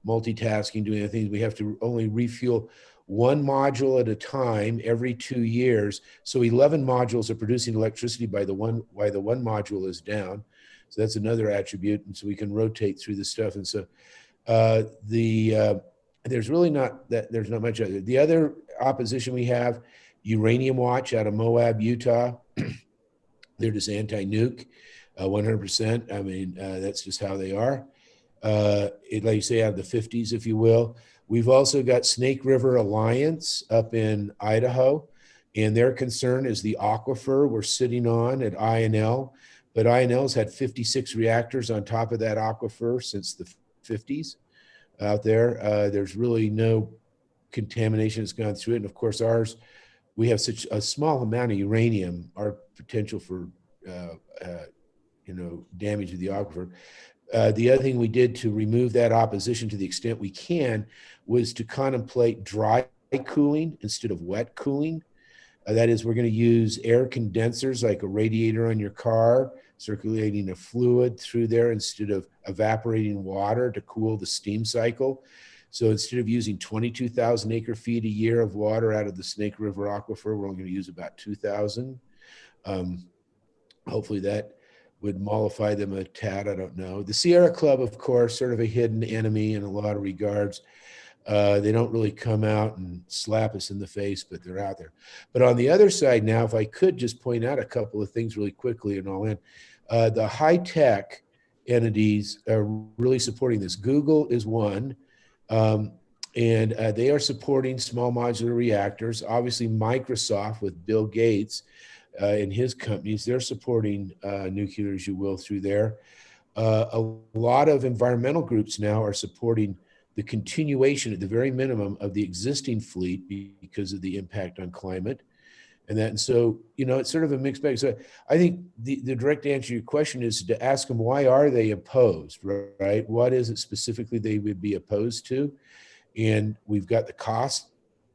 multitasking, doing the things. We have to only refuel one module at a time every 2 years. So 11 modules are producing electricity by the one module is down. So that's another attribute. And so we can rotate through the stuff. And so there's really not that, there's not much other. The other opposition we have, Uranium Watch out of Moab, Utah. They're just anti-nuke, 100%. I mean, that's just how they are. Like you say, out of the 50s, if you will. We've also got Snake River Alliance up in Idaho, and their concern is the aquifer we're sitting on at INL. But INL's had 56 reactors on top of that aquifer since the 50s out there. There's really no contamination that's gone through it. And of course, ours, we have such a small amount of uranium, our potential for damage to the aquifer. The other thing we did to remove that opposition to the extent we can was to contemplate dry cooling instead of wet cooling. That is, we're going to use air condensers like a radiator on your car, circulating a fluid through there instead of evaporating water to cool the steam cycle. So instead of using 22,000 acre feet a year of water out of the Snake River aquifer, we're only going to use about 2,000. Hopefully that would mollify them a tad. I don't know. The Sierra Club, of course, sort of a hidden enemy in a lot of regards. They don't really come out and slap us in the face, but they're out there. But on the other side now, if I could just point out a couple of things really quickly and all in, the high-tech entities are really supporting this. Google is one, and they are supporting small modular reactors. Obviously, Microsoft with Bill Gates and his companies, they're supporting nuclear, as you will, through there. A lot of environmental groups now are supporting the continuation at the very minimum of the existing fleet because of the impact on climate. And so, you know, it's sort of a mixed bag. So I think the direct answer to your question is to ask them, why are they opposed, right? What is it specifically they would be opposed to? And we've got the cost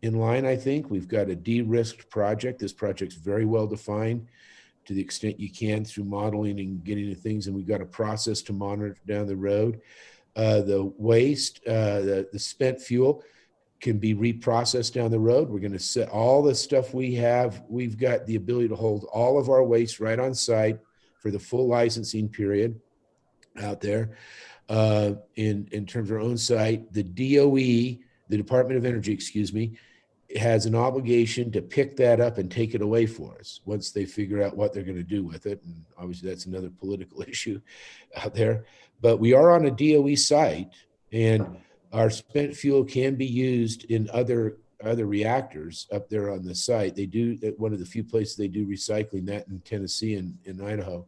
in line, I think. We've got a de-risked project. This project's very well defined to the extent you can through modeling and getting the things. And we've got a process to monitor down the road. The waste, the spent fuel can be reprocessed down the road. We're going to set all the stuff we have. We've got the ability to hold all of our waste right on site for the full licensing period out there. In terms of our own site, the DOE, the Department of Energy, excuse me, has an obligation to pick that up and take it away for us once they figure out what they're going to do with it. And obviously that's another political issue out there. But we are on a DOE site, and our spent fuel can be used in other reactors up there on the site. They do, at one of the few places they do recycling, that in Tennessee and in Idaho.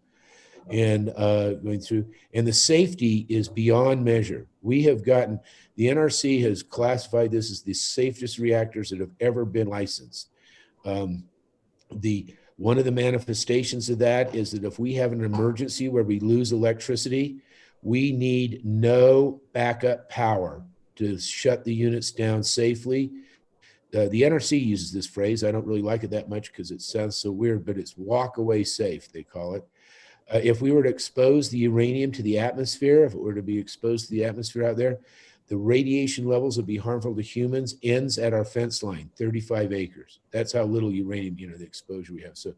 And going through, and the safety is beyond measure. We have gotten, the NRC has classified this as the safest reactors that have ever been licensed. One of the manifestations of that is that if we have an emergency where we lose electricity, we need no backup power to shut the units down safely. The NRC uses this phrase. I don't really like it that much because it sounds so weird, but it's walk away safe, they call it. If we were to expose the uranium to the atmosphere, if it were to be exposed to the atmosphere out there, the radiation levels would be harmful to humans, ends at our fence line, 35 acres. That's how little uranium, the exposure we have. So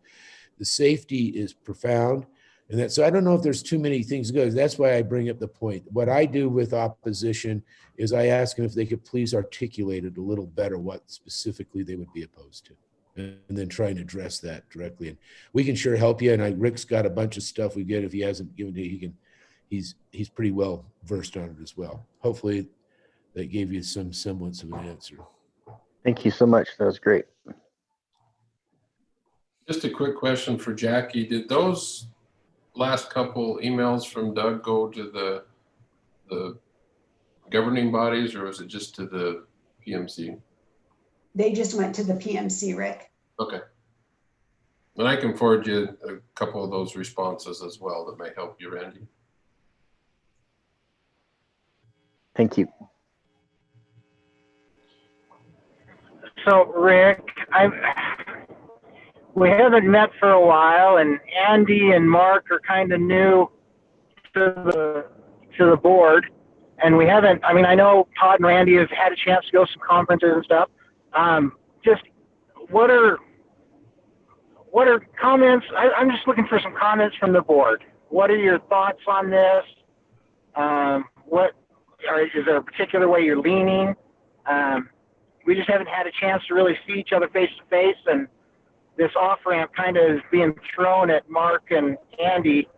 the safety is profound. And so I don't know if there's too many things to go. That's why I bring up the point. What I do with opposition is I ask them if they could please articulate it a little better, what specifically they would be opposed to, and then try and address that directly. And we can sure help you. And Rick's got a bunch of stuff we get. If he hasn't given to you, he's pretty well versed on it as well. Hopefully that gave you some semblance of an answer. Thank you so much. That was great. Just a quick question for Jackie. Did those last couple emails from Doug go to the governing bodies, or was it just to the PMC? They just went to the PMC, Rick. Okay. And I can forward you a couple of those responses as well that may help you, Randy. Thank you. So, Rick, we haven't met for a while, and Andy and Mark are kind of new to the board, and we haven't. I mean, I know Todd and Randy have had a chance to go to some conferences and stuff. Just what are comments? I'm just looking for some comments from the board. What are your thoughts on this? Is there a particular way you're leaning? We just haven't had a chance to really see each other face to face, and this off-ramp kind of is being thrown at Mark and Andy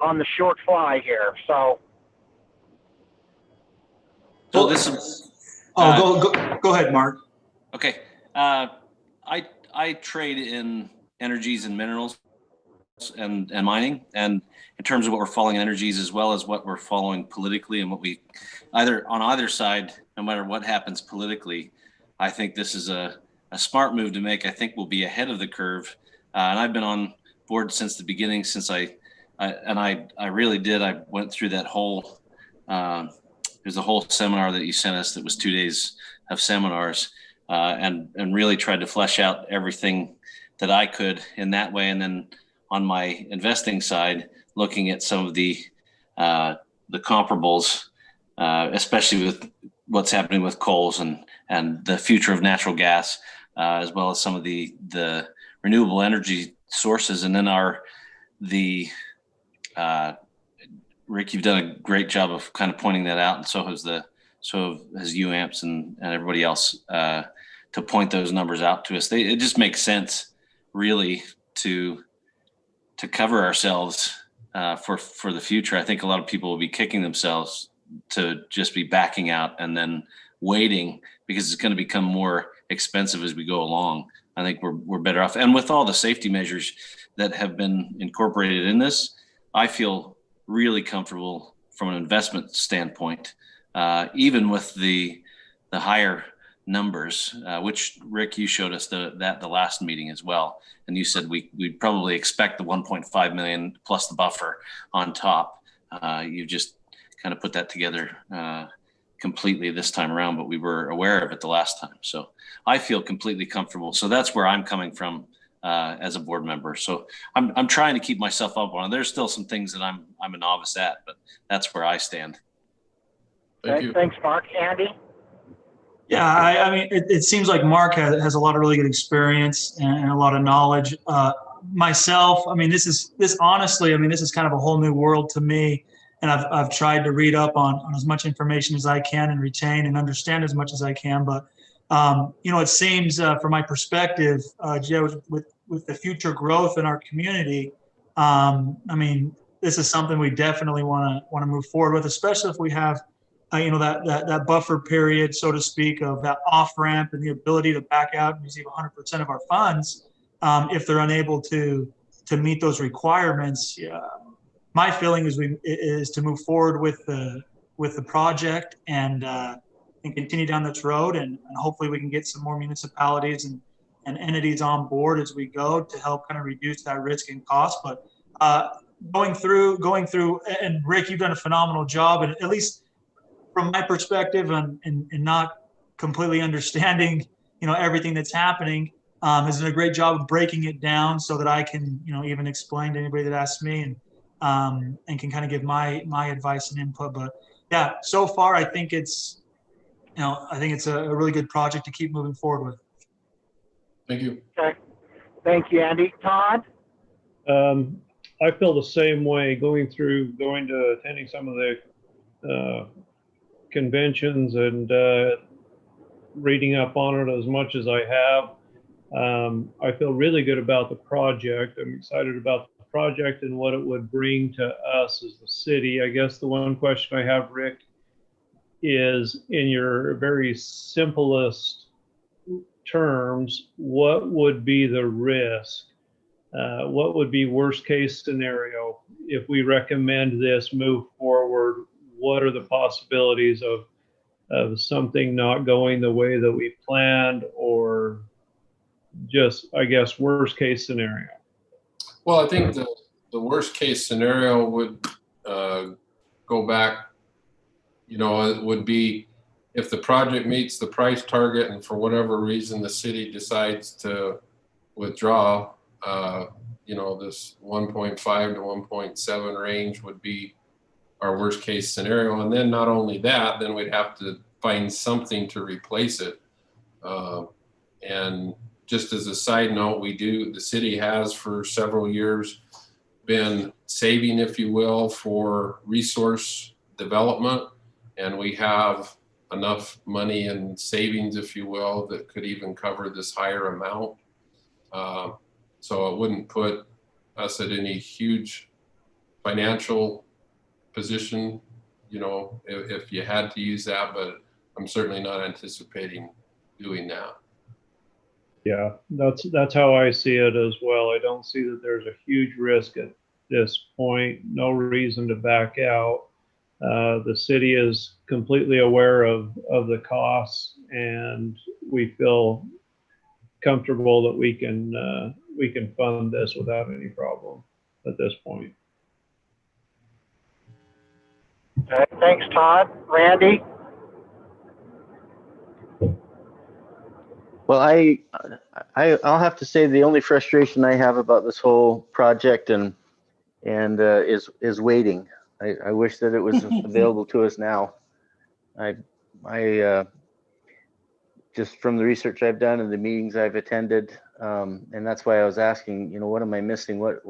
on the short fly here. So this is. Go ahead, Mark. Okay. I trade in energies and minerals and mining, and in terms of what we're following in energies as well as what we're following politically, and what we on either side, no matter what happens politically, I think this is a smart move to make. I think we'll be ahead of the curve. And I've been on board since the beginning, since I really did. I went through that whole, there's a whole seminar that you sent us that was 2 days of seminars, and really tried to flesh out everything that I could in that way. And then on my investing side, looking at some of the comparables, especially with what's happening with coals and the future of natural gas, as well as some of the renewable energy sources. And then the Rick, you've done a great job of kind of pointing that out, and so has UAMPS and everybody else to point those numbers out to us. It just makes sense, really, to cover ourselves for the future. I think a lot of people will be kicking themselves to just be backing out and then waiting, because it's going to become more expensive as we go along. I think we're better off. And with all the safety measures that have been incorporated in this, I feel really comfortable from an investment standpoint, even with the higher numbers, which Rick, you showed us the last meeting as well. And you said we'd probably expect the 1.5 million plus the buffer on top. You just kind of put that together completely this time around, but we were aware of it the last time. So I feel completely comfortable. So that's where I'm coming from as a board member. So I'm trying to keep myself up on it. There's still some things that I'm a novice at, but that's where I stand. Thank you. Thanks, Mark. Andy? Yeah, I mean, it seems like Mark has a lot of really good experience and a lot of knowledge. Myself, I mean, this honestly, I mean, this is kind of a whole new world to me. And I've tried to read up on as much information as I can and retain and understand as much as I can. But, you know, it seems from my perspective, Joe, with the future growth in our community, I mean, this is something we definitely want to move forward with, especially if we have, you know, that buffer period, so to speak, of that off ramp and the ability to back out and receive 100% of our funds if they're unable to meet those requirements. My feeling is to move forward with the project and continue down this road, and hopefully we can get some more municipalities and entities on board as we go to help kind of reduce that risk and cost. But going through, and Rick, you've done a phenomenal job, and at least from my perspective and not completely understanding, you know, everything that's happening, has done a great job of breaking it down so that I can, you know, even explain to anybody that asks me and can kind of give my advice and input. But yeah, so far I think it's, you know, I think it's a really good project to keep moving forward with. Thank you. Okay. Thank you, Andy. Todd? I feel the same way, going to attending some of the conventions and reading up on it as much as I have. I feel really good about the project. I'm excited about the project and what it would bring to us as the city. I guess the one question I have, Rick, is in your very simplest terms, what would be the risk? What would be worst case scenario if we recommend this move forward? What are the possibilities of something not going the way that we planned, or just, I guess, worst case scenario? Well, I think the worst case scenario would go back, you know, it would be if the project meets the price target and for whatever reason the city decides to withdraw, you know, this 1.5 to 1.7 range would be our worst case scenario. And then not only that, then we'd have to find something to replace it. And just as a side note, the city has for several years been saving, if you will, for resource development. And we have enough money in savings, if you will, that could even cover this higher amount. So it wouldn't put us at any huge financial position, you know, if you had to use that, but I'm certainly not anticipating doing that. Yeah, that's how I see it as well. I don't see that there's a huge risk at this point. No reason to back out. The city is completely aware of the costs, and we feel comfortable that we can fund this without any problem at this point. Okay. Thanks, Todd. Randy? Well, I'll have to say the only frustration I have about this whole project and is waiting. I wish that it was available to us now. I just from the research I've done and the meetings I've attended, and that's why I was asking, you know, what am I missing? What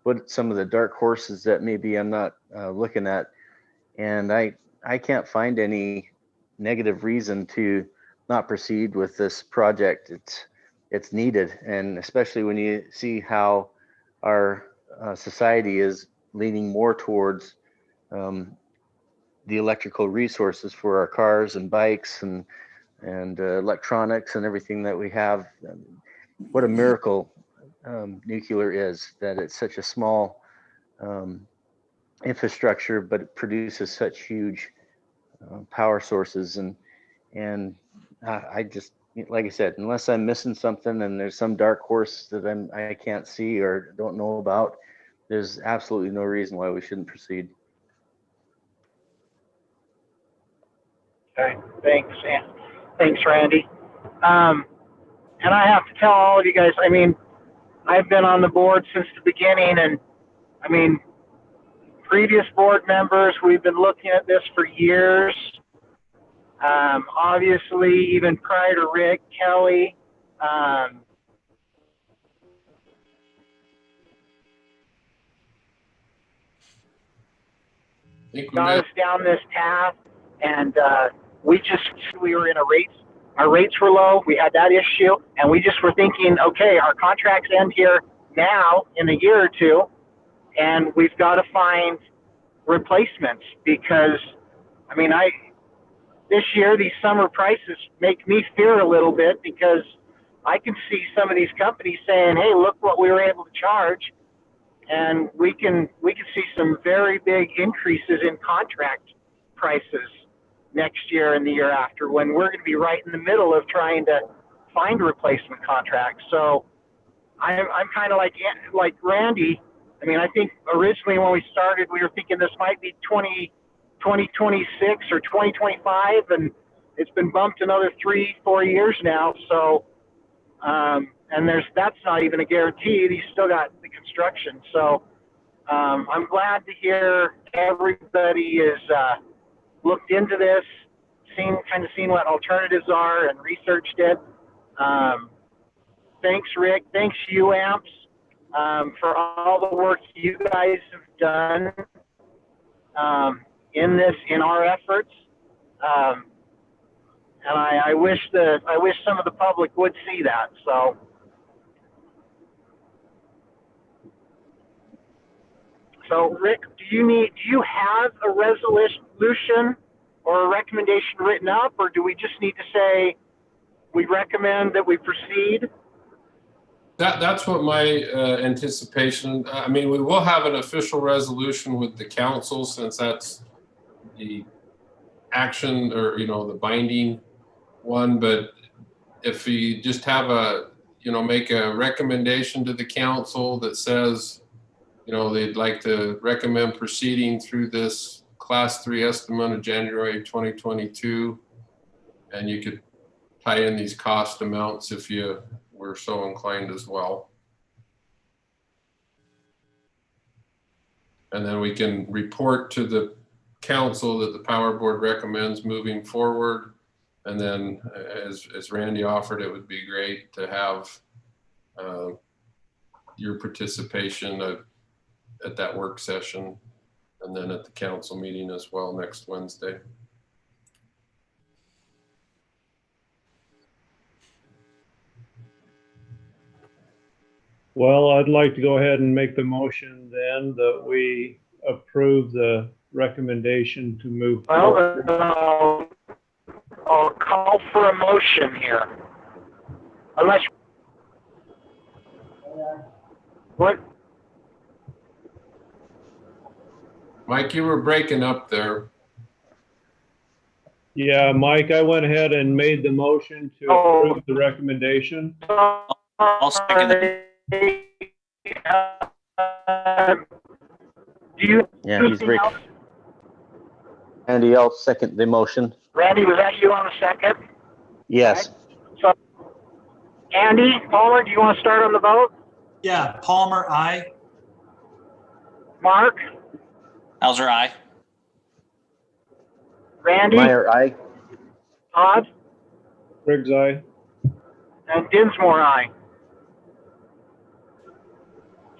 what some of the dark horses that maybe I'm not looking at, and I can't find any negative reason to not proceed with this project. It's needed, and especially when you see how our society is leaning more towards the electrical resources for our cars and bikes and electronics and everything that we have. What a miracle nuclear is, that it's such a small infrastructure, but it produces such huge power sources. And I just, like I said, unless I'm missing something and there's some dark horse that I can't see or don't know about, there's absolutely no reason why we shouldn't proceed. Okay, thanks, thanks, Randy. And I have to tell all of you guys, I mean, I've been on the board since the beginning, and I mean, previous board members, we've been looking at this for years. Obviously, even prior to Rick, Kelly, got us down this path, and we were in a race. Our rates were low. We had that issue, and we just were thinking, okay, our contracts end here now in a year or two, and we've got to find replacements because, I mean, this year these summer prices make me fear a little bit because I can see some of these companies saying, hey, look what we were able to charge, and we can see some very big increases in contract prices next year and the year after, when we're going to be right in the middle of trying to find replacement contracts. So I'm kind of like Randy. I mean, I think originally when we started, we were thinking this might be 2026 or 2025, and it's been bumped another 3-4 years now. So, and that's not even a guarantee. You still got the construction. So I'm glad to hear everybody is looked into this, seen what alternatives are, and researched it. Thanks, Rick. Thanks, UAMPS, for all the work you guys have done in our efforts. And I wish some of the public would see that. So Rick, do you have a resolution or a recommendation written up, or do we just need to say we recommend that we proceed? That's what my anticipation. I mean, we will have an official resolution with the council, since that's the action, or the binding one. But if we just have make a recommendation to the council that says, they'd like to recommend proceeding through this Class 3 estimate of January 2022, and you could tie in these cost amounts if you were so inclined as well. And then we can report to the council that the Power Board recommends moving forward. And then, as Randy offered, it would be great to have your participation at that work session, and then at the council meeting as well next Wednesday. Well, I'd like to go ahead and make the motion then that we approve the recommendation to move forward. Well, I'll call for a motion here. Unless, what? Mike, you were breaking up there. Yeah, Mike, I went ahead and made the motion to approve the recommendation. I'll second it. Yeah, he's breaking. Andy, I'll second the motion. Randy, was that you on a second? Yes. Okay. So, Andy, Palmer, do you want to start on the vote? Yeah, Palmer, aye. Mark? Hauser, aye. Randy? Meyer, aye. Todd? Briggs, aye. And Dinsmore, aye.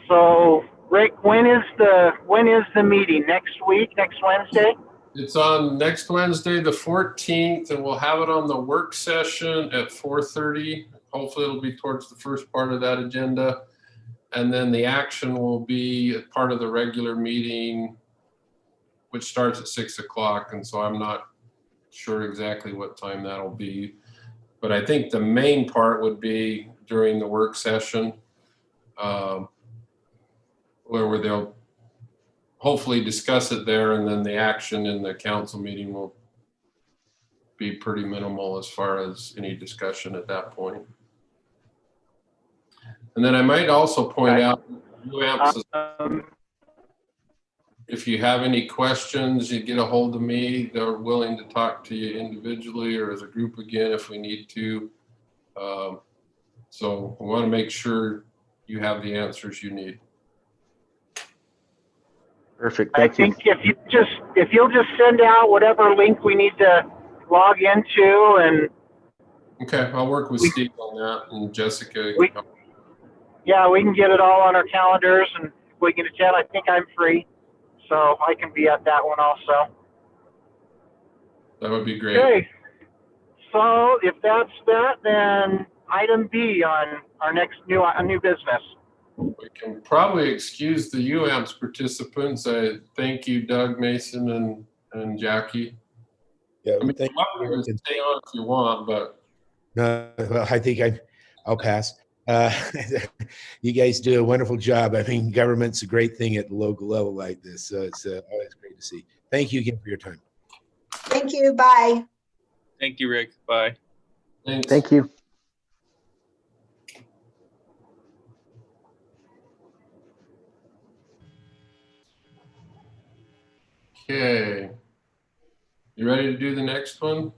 So Rick, when is the meeting? Next week, next Wednesday? It's on next Wednesday, the 14th, and we'll have it on the work session at 4:30. Hopefully it'll be towards the first part of that agenda. And then the action will be a part of the regular meeting, which starts at 6 o'clock. And so I'm not sure exactly what time that'll be. But I think the main part would be during the work session, where they'll hopefully discuss it there, and then the action in the council meeting will be pretty minimal as far as any discussion at that point. And then I might also point out, if you have any questions, you get a hold of me. They're willing to talk to you individually or as a group again if we need to. So we want to make sure you have the answers you need. Perfect. Thank you. I think if you'll just send out whatever link we need to log into, and okay, I'll work with Steve on that and Jessica. we can get it all on our calendars, and if we get a chat, I think I'm free, so I can be at that one also. That would be great. Okay, so if that's that, then item B on our next new business. We can probably excuse the UAMPS participants. I thank you, Doug, Mason, and Jackie. Yeah, I mean, thank you're welcome to stay on if you want, but no, well, I think I'll pass. You guys do a wonderful job. I mean, government's a great thing at the local level like this, so it's always great to see. Thank you again for your time. Thank you. Bye. Thank you, Rick. Bye. thanks. Thank you. Okay. You ready to do the next one?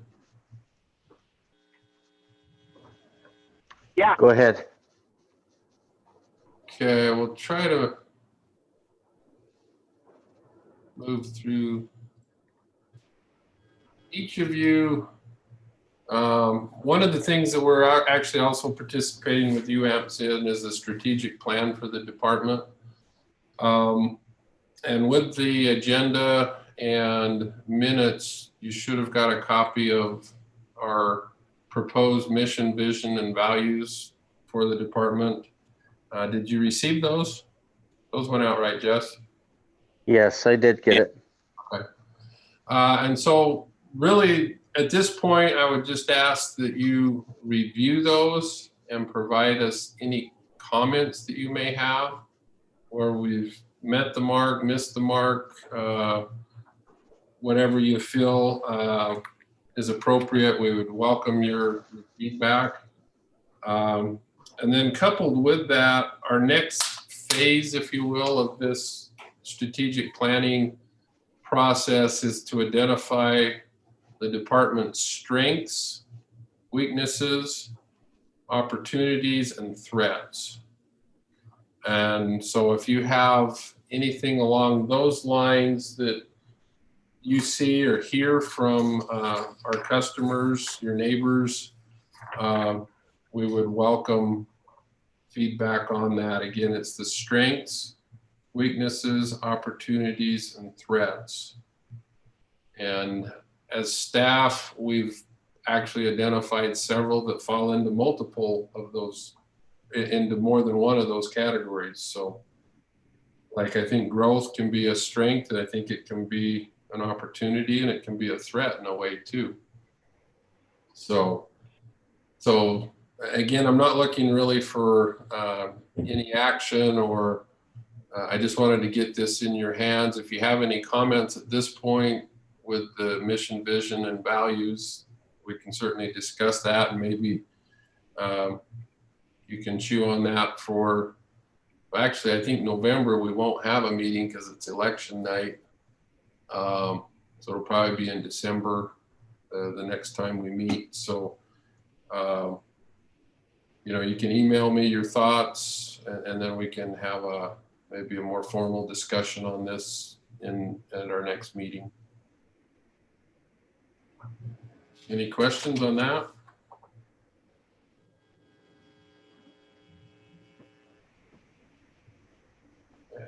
Yeah. Go ahead. Okay, we'll try to move through each of you. One of the things that we're actually also participating with UAMPS in is the strategic plan for the department. And with the agenda and minutes, you should have got a copy of our proposed mission, vision, and values for the department. Did you receive those? Those went out, right, Jess? Yes, I did get it. Okay. And so really at this point, I would just ask that you review those and provide us any comments that you may have, where we've met the mark, missed the mark, whatever you feel is appropriate. We would welcome your feedback. And then coupled with that, our next phase, if you will, of this strategic planning process is to identify the department's strengths, weaknesses, opportunities, and threats. And so if you have anything along those lines that you see or hear from our customers, your neighbors, we would welcome feedback on that. Again, it's the strengths, weaknesses, opportunities, and threats. And as staff, we've actually identified several that fall into multiple of those, into more than one of those categories. So like, I think growth can be a strength, and I think it can be an opportunity, and it can be a threat in a way too. So again, I'm not looking really for any action, or I just wanted to get this in your hands. If you have any comments at this point with the mission, vision, and values, we can certainly discuss that, and maybe you can chew on that for, actually, I think November we won't have a meeting because it's election night. So it'll probably be in December, the next time we meet. So, you know, you can email me your thoughts, and then we can have maybe a more formal discussion on this at our next meeting. Any questions on that?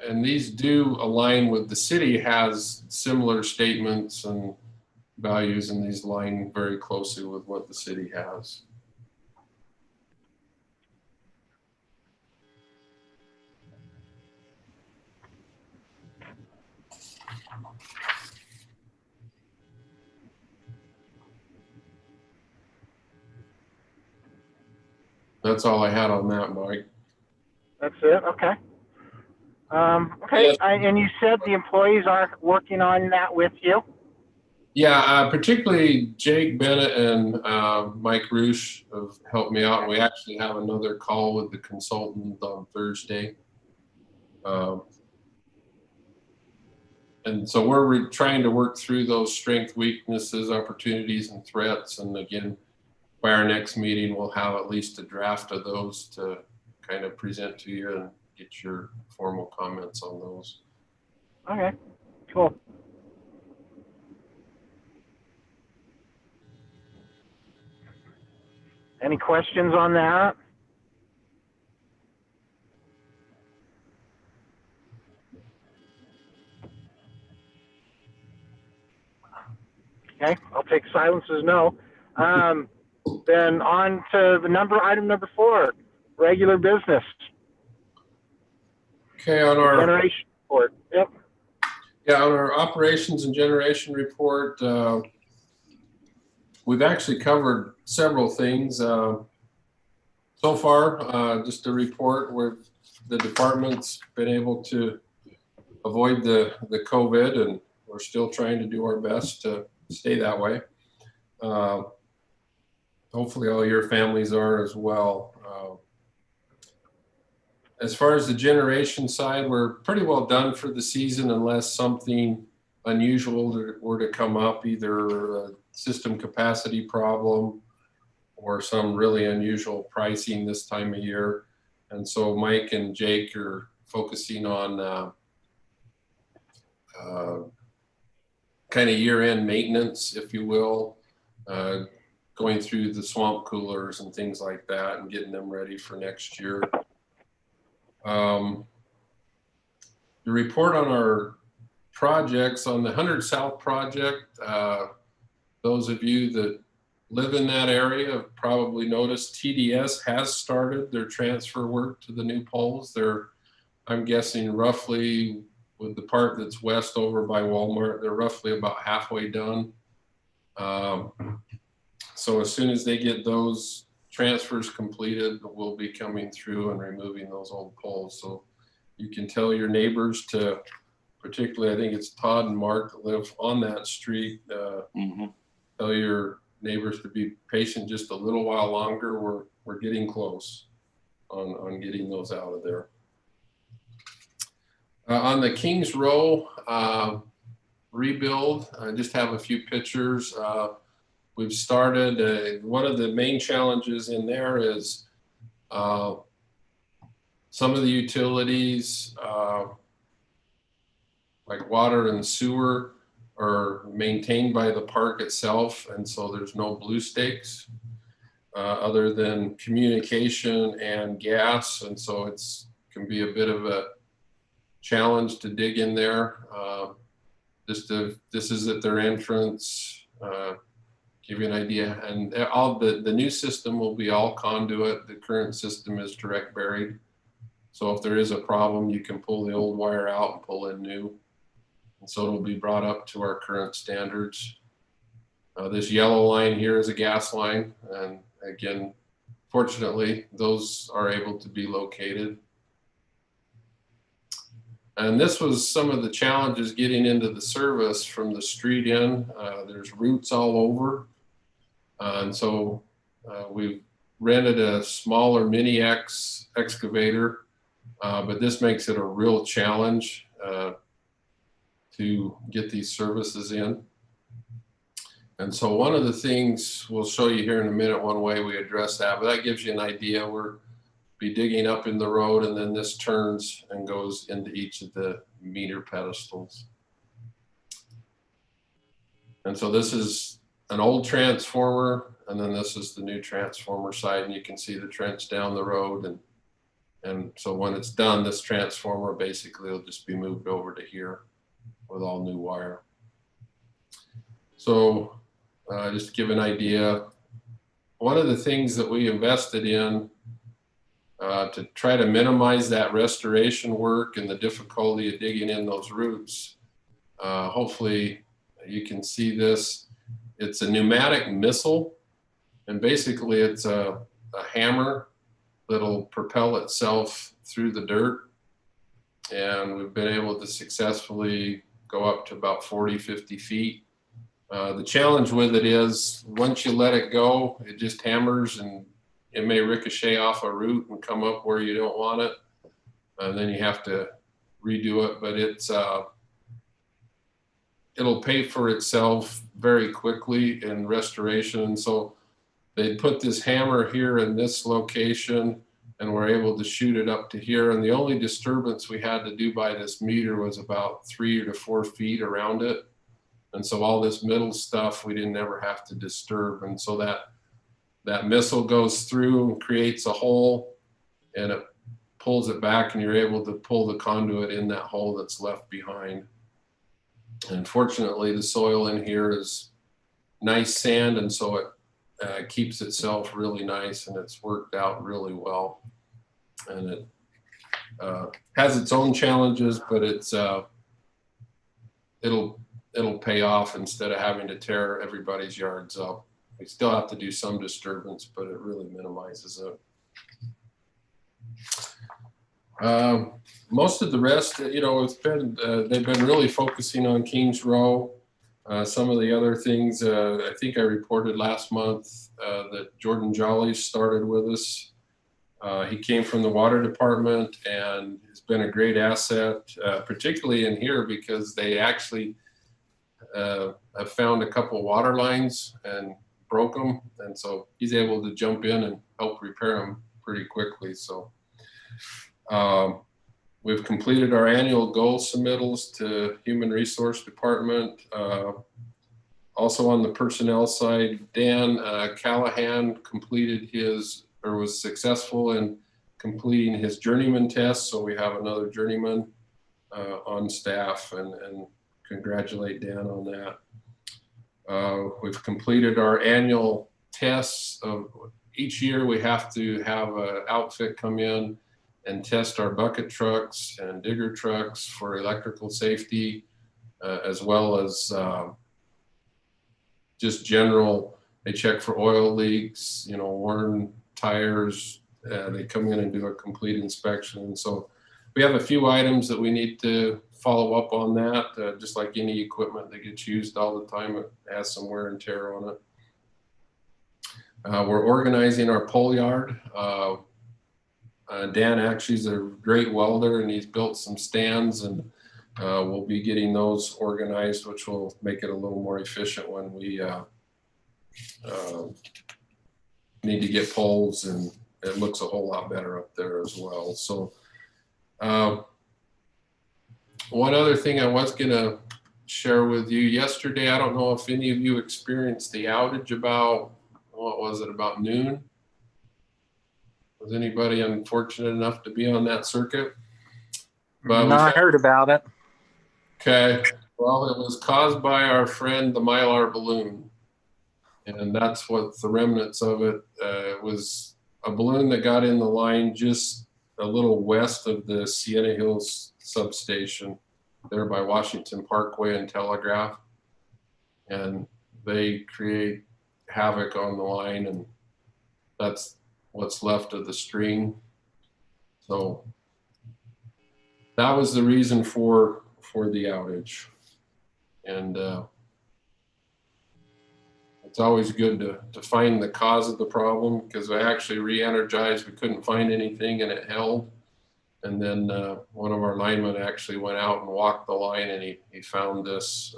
and these do align with the city has similar statements and values, and these align very closely with what the city has. That's all I had on that, Mike. That's it. Okay. Okay. Yes. And you said the employees are working on that with you. Yeah, particularly Jake Bennett and Mike Roosh have helped me out. And we actually have another call with the consultant on Thursday. And so we're trying to work through those strengths, weaknesses, opportunities, and threats. And again, by our next meeting, we'll have at least a draft of those to kind of present to you and get your formal comments on those. Okay. Cool. Any questions on that? Okay, I'll take silence as no. Then on to the item number 4, regular business. Okay, on our Generation report. Yep. Yeah, on our operations and generation report, we've actually covered several things. So far, just a report where the department's been able to avoid the COVID, and we're still trying to do our best to stay that way. Hopefully all your families are as well. As far as the generation side, we're pretty well done for the season unless something unusual were to come up, either a system capacity problem or some really unusual pricing this time of year. And so Mike and Jake are focusing on kind of year-end maintenance, if you will, going through the swamp coolers and things like that and getting them ready for next year. The report on our projects on the 100 South project, those of you that live in that area have probably noticed TDS has started their transfer work to the new poles. They're, I'm guessing roughly with the part that's west over by Walmart, they're roughly about halfway done. So as soon as they get those transfers completed, we'll be coming through and removing those old poles. So you can tell your neighbors to, particularly I think it's Todd and Mark that live on that street, tell your neighbors to be patient just a little while longer. We're getting close on getting those out of there. On the Kings Row rebuild, I just have a few pictures. We've started, one of the main challenges in there is some of the utilities, like water and sewer, are maintained by the park itself, and so there's no blue stakes other than communication and gas, and so it's can be a bit of a challenge to dig in there. This is at their entrance, give you an idea, and all the new system will be all conduit. The current system is direct buried, so if there is a problem, you can pull the old wire out and pull in new. And so it'll be brought up to our current standards. This yellow line here is a gas line. And again, fortunately, those are able to be located. And this was some of the challenges getting into the service from the street in. There's roots all over. And so we've rented a smaller mini X excavator, but this makes it a real challenge to get these services in. And so one of the things we'll show you here in a minute, one way we address that, but that gives you an idea. We're be digging up in the road, and then this turns and goes into each of the meter pedestals. And so this is an old transformer, and then this is the new transformer side, and you can see the trench down the road, and And so when it's done, this transformer basically will just be moved over to here with all new wire. So just to give an idea, one of the things that we invested in to try to minimize that restoration work and the difficulty of digging in those roots, hopefully you can see this. It's a pneumatic missile, and basically it's a hammer that'll propel itself through the dirt. And we've been able to successfully go up to about 40, 50 feet. The challenge with it is once you let it go, it just hammers and it may ricochet off a root and come up where you don't want it. And then you have to redo it, but it'll pay for itself very quickly in restoration. So they put this hammer here in this location and we're able to shoot it up to here. And the only disturbance we had to do by this meter was about 3 to 4 feet around it. And so all this middle stuff we didn't ever have to disturb. And so that missile goes through and creates a hole and it pulls it back and you're able to pull the conduit in that hole that's left behind. And fortunately the soil in here is nice sand, and so it keeps itself really nice, and it's worked out really well. And it has its own challenges, but it'll pay off instead of having to tear everybody's yards up. We still have to do some disturbance, but it really minimizes it. Most of the rest, it's been they've been really focusing on Kings Row. Some of the other things, I think I reported last month that Jordan Jolly started with us. He came from the water department and has been a great asset, particularly in here because they actually have found a couple water lines and broke them. And so he's able to jump in and help repair them pretty quickly. So we've completed our annual goal submittals to Human Resource Department. Also on the personnel side, Dan Callahan completed was successful in completing his journeyman test. So we have another journeyman on staff, and congratulate Dan on that. We've completed our annual tests. Each year we have to have an outfit come in and test our bucket trucks and digger trucks for electrical safety, as well as just general. They check for oil leaks, worn tires. They come in and do a complete inspection. So we have a few items that we need to follow up on that, just like any equipment that gets used all the time. It has some wear and tear on it. We're organizing our pole yard. Dan actually is a great welder, and he's built some stands, and we'll be getting those organized, which will make it a little more efficient when we need to get poles, and it looks a whole lot better up there as well. So one other thing I was gonna share with you yesterday, I don't know if any of you experienced the outage about, what was it, about noon? Was anybody unfortunate enough to be on that circuit? But No, I heard about it. Okay, well, it was caused by our friend, the Mylar balloon. And that's what the remnants of it, it was a balloon that got in the line just a little west of the Sienna Hills substation there by Washington Parkway and Telegraph. And they create havoc on the line, and that's what's left of the string. So that was the reason for the outage. And it's always good to find the cause of the problem, because I actually re-energized, we couldn't find anything and it held. And then one of our linemen actually went out and walked the line, and he found this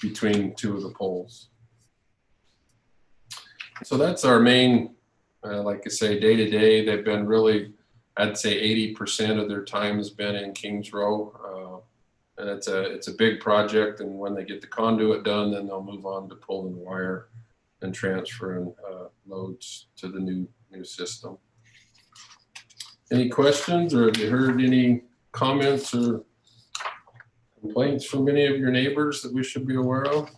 between two of the poles. So that's our main, like I say, day to day. They've been really, I'd say 80% of their time has been in Kings Row. And it's a big project, and when they get the conduit done, then they'll move on to pulling wire and transferring loads to the new system. Any questions, or have you heard any comments or complaints from any of your neighbors that we should be aware of?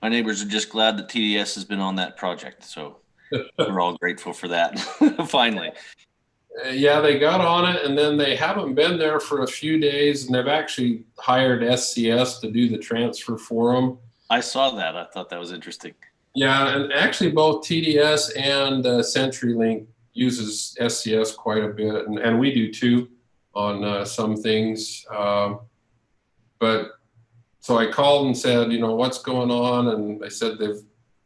My neighbors are just glad that TDS has been on that project, so we're all grateful for that. Finally. Yeah, they got on it, and then they haven't been there for a few days, and they've actually hired SCS to do the transfer for them. I saw that. I thought that was interesting. Yeah, and actually both TDS and CenturyLink uses SCS quite a bit, and we do too on some things. But so I called and said, you know, what's going on? And they said they've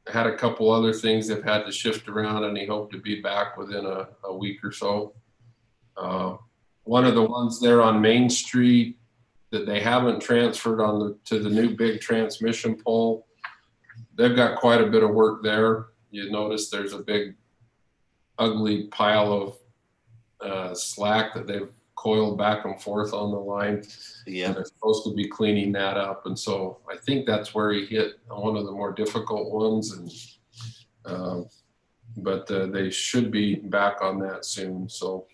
had a couple other things they've had to shift around, and he hoped to be back within a week or so. One of the ones there on Main Street that they haven't transferred on to the new big transmission pole, they've got quite a bit of work there. You notice there's a big ugly pile of slack that they've coiled back and forth on the line. Yeah, and they're supposed to be cleaning that up, and so I think that's where he hit one of the more difficult ones. And but they should be back on that soon. So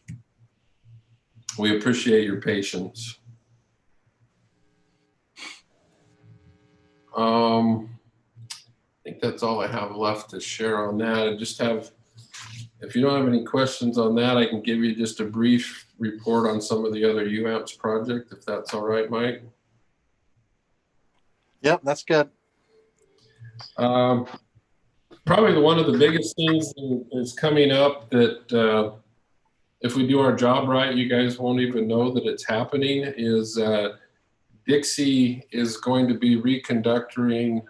we appreciate your patience. I think that's all I have left to share on that. I just have, if you don't have any questions on that, I can give you just a brief report on some of the other UAMPS project, if that's all right, Mike. Yep, that's good. Probably one of the biggest things is coming up that if we do our job right, you guys won't even know that it's happening, is Dixie is going to be reconductoring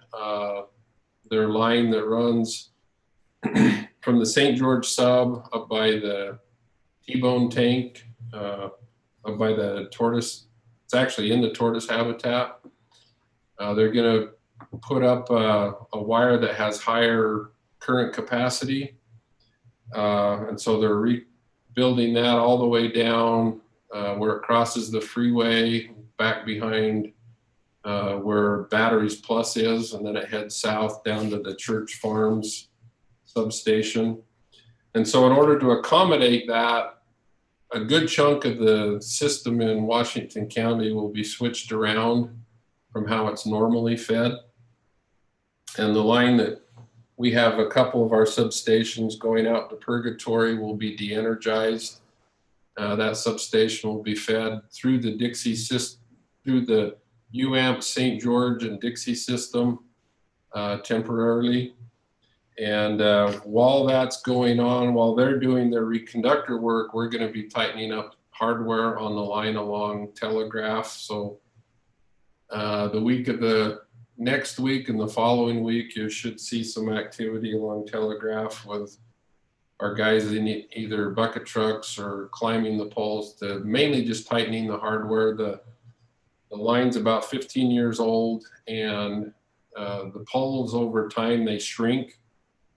their line that runs from the St. George sub up by the T-bone tank, up by the tortoise. It's actually in the tortoise habitat. They're going to put up a wire that has higher current capacity. And so they're rebuilding that all the way down where it crosses the freeway, back behind where Batteries Plus is, and then it heads south down to the Church Farms substation. And so in order to accommodate that, a good chunk of the system in Washington County will be switched around from how it's normally fed. And the line that we have a couple of our substations going out to Purgatory will be de-energized. That substation will be fed through the Dixie system, through the UAMP St. George and Dixie system temporarily. And while that's going on, while they're doing their reconductor work, we're going to be tightening up hardware on the line along Telegraph. So the week of the next week and the following week, you should see some activity along Telegraph with our guys in either bucket trucks or climbing the poles, to mainly just tightening the hardware. The line's about 15 years old, and the poles over time, they shrink.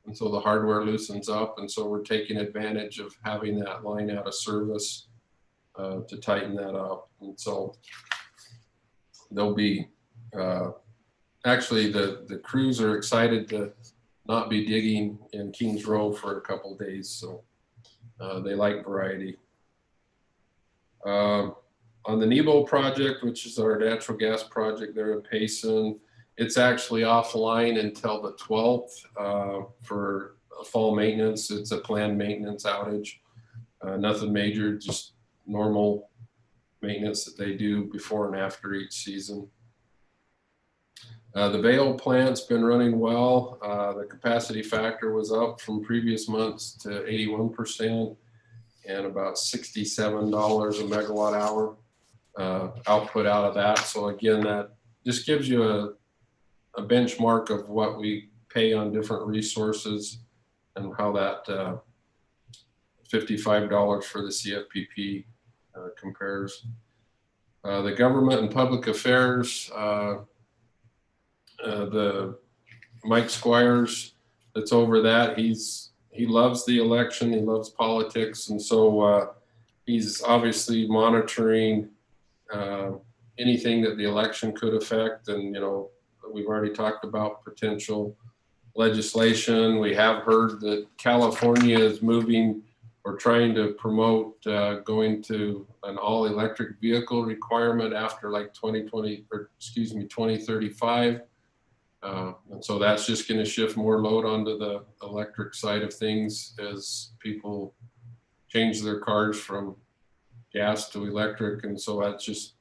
And so the hardware loosens up. And so we're taking advantage of having that line out of service to tighten that up. And so they'll be, actually the crews are excited to not be digging in Kings Row for a couple of days. So they like variety. On the Nebo project, which is our natural gas project there in Payson, it's actually offline until the 12th for fall maintenance. It's a planned maintenance outage. Nothing major, just normal maintenance that they do before and after each season. The Vail plant's been running well. The capacity factor was up from previous months to 81% and about $67 a megawatt hour output out of that. So again, that just gives you a benchmark of what we pay on different resources and how that $55 for the CFPP compares. The government and public affairs, the Mike Squires that's over that, he loves the election, he loves politics, and so he's obviously monitoring anything that the election could affect. And you know, we've already talked about potential legislation. We have heard that California is moving or trying to promote going to an all electric vehicle requirement after like 2035. And so that's just going to shift more load onto the electric side of things as people change their cars from gas to electric. And so that's just,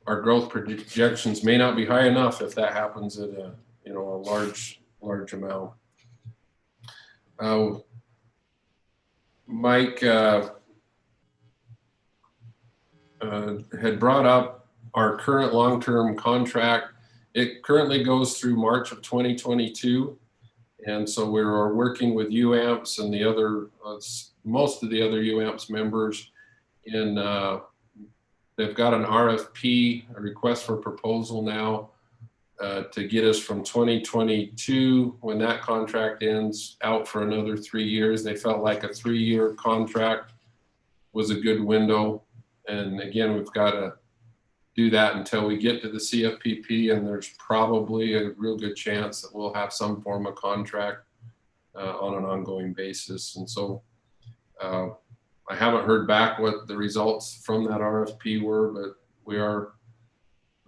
our growth projections may not be high enough if that happens at a, you know, a large amount. Mike had brought up our current long-term contract. It currently goes through March of 2022. And so we're working with UAMPS and the other, most of the other UAMPS members in, they've got an RFP, a request for proposal now, to get us from 2022, when that contract ends, out for another 3 years. They felt like a 3-year contract was a good window. And again, we've got to do that until we get to the CFPP, and there's probably a real good chance that we'll have some form of contract on an ongoing basis. And so I haven't heard back what the results from that RFP were, but we are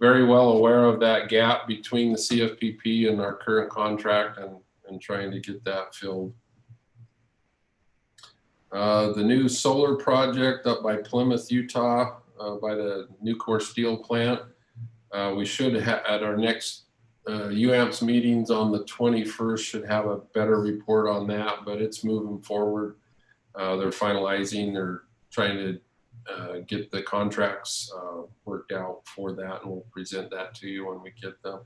very well aware of that gap between the CFPP and our current contract, and trying to get that filled. The new solar project up by Plymouth, Utah, by the Nucor steel plant. We should have, at our next UAMPS meetings on the 21st, should have a better report on that, but it's moving forward. They're finalizing, they're trying to get the contracts worked out for that, and we'll present that to you when we get them.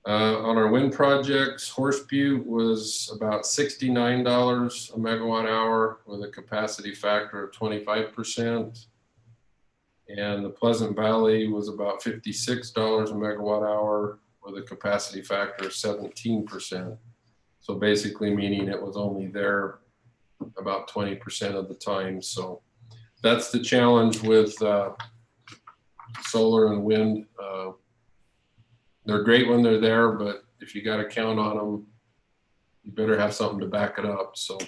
On our wind projects, Horse Butte was about $69 a megawatt hour with a capacity factor of 25%. And the Pleasant Valley was about $56 a megawatt hour with a capacity factor of 17%. So basically meaning it was only there about 20% of the time. So that's the challenge with solar and wind. They're great when they're there, but if you got to count on them, you better have something to back it up. So,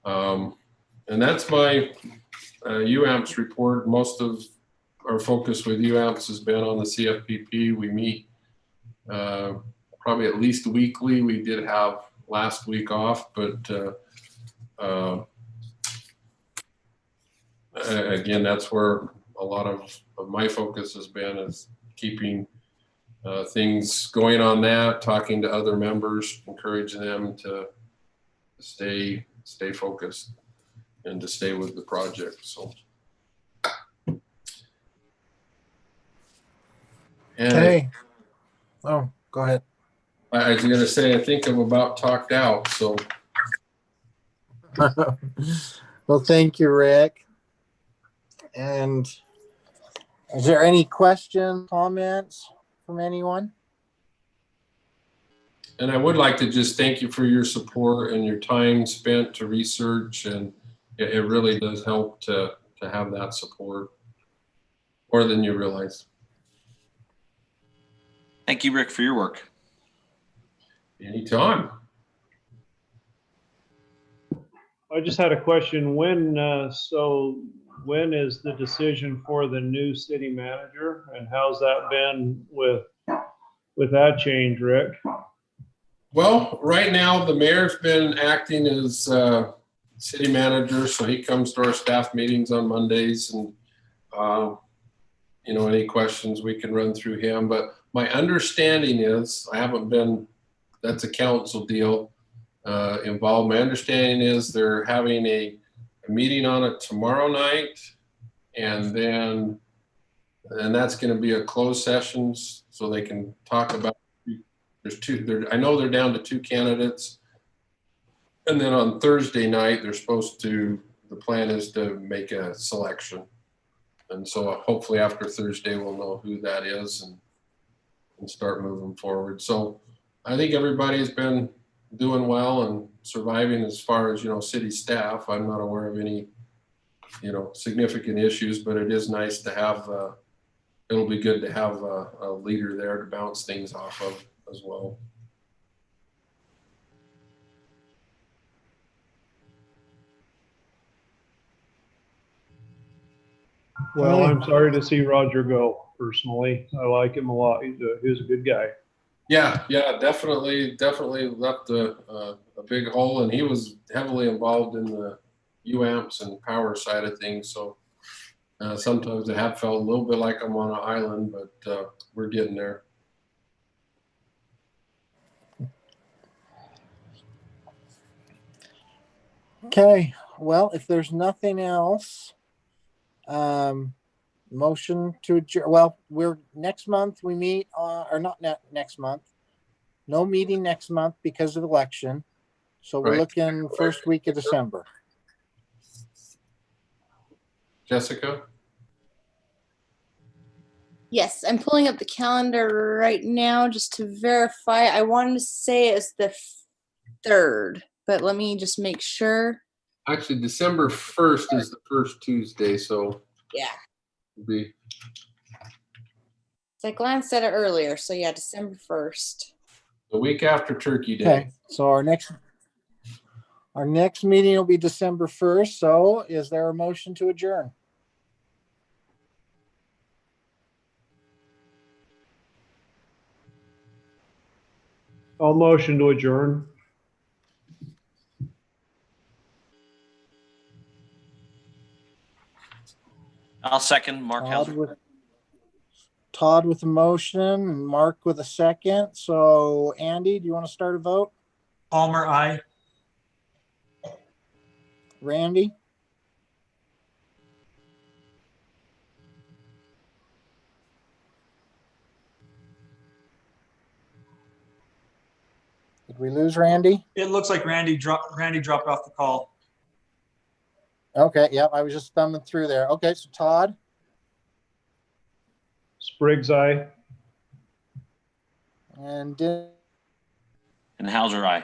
and that's my UAMPS report. Most of our focus with UAMPS has been on the CFPP. We meet probably at least weekly. We did have last week off, but again, that's where a lot of my focus has been, is keeping things going on that, talking to other members, encouraging them to stay focused and to stay with the project. So, okay. Oh, go ahead. I was going to say, I think I'm about talked out. So, well, thank you, Rick. And is there any questions, comments from anyone? And I would like to just thank you for your support and your time spent to research, and it really does help to have that support, more than you realize. Thank you, Rick, for your work. Anytime. I just had a question. When is the decision for the new city manager, and how's that been with that change, Rick? Well, right now the mayor's been acting as city manager, so he comes to our staff meetings on Mondays, and you know, any questions we can run through him. But my understanding is, I haven't been, that's a council deal involved. My understanding is they're having a meeting on it tomorrow night, and that's going to be a closed session so they can talk about. There's two. I know they're down to 2 candidates, and then on Thursday night they're supposed to. The plan is to make a selection, and so hopefully after Thursday we'll know who that is and start moving forward. So I think everybody's been doing well and surviving as far as, you know, city staff. I'm not aware of any, you know, significant issues, but it is nice to have, it'll be good to have a leader there to bounce things off of as well. Well, Okay. I'm sorry to see Roger go personally. I like him a lot. He's a good guy. Yeah, definitely left a big hole, and he was heavily involved in the UAMPS and power side of things. So sometimes I have felt a little bit like I'm on an island, but we're getting there. Okay. Well, if there's nothing else, motion to adjourn. Well, we're next month we meet or not next month. No meeting next month because of election. So we're Right. looking first week of December. Jessica? Yes, I'm pulling up the calendar right now just to verify. I wanted to say it's the 3rd, but let me just make sure. Actually, December 1st is the first Tuesday, so Yeah. it'll be So I glanced at it earlier. So yeah, December 1st. the week after Turkey Day. Okay. So our next meeting will be December 1st. So is there a motion to adjourn? I'll motion to adjourn. I'll second Mark Hauser. Todd with a motion and Mark with a second. So Andy, do you want to start a vote? Palmer, aye. Randy? Did we lose Randy? It looks like Randy dropped off the call. Okay, yep, I was just thumbing through there. Okay, so Todd? Spriggs, aye. And Hauser, aye.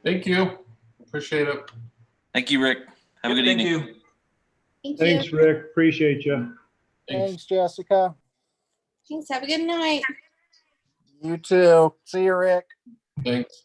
Thank you. Appreciate it. Thank you, Rick. Have a good evening. Thank you. Thank Thanks, you. Rick. Appreciate you. thanks, Jessica. Thanks. Have a good night. You too. See you, Rick. Thanks.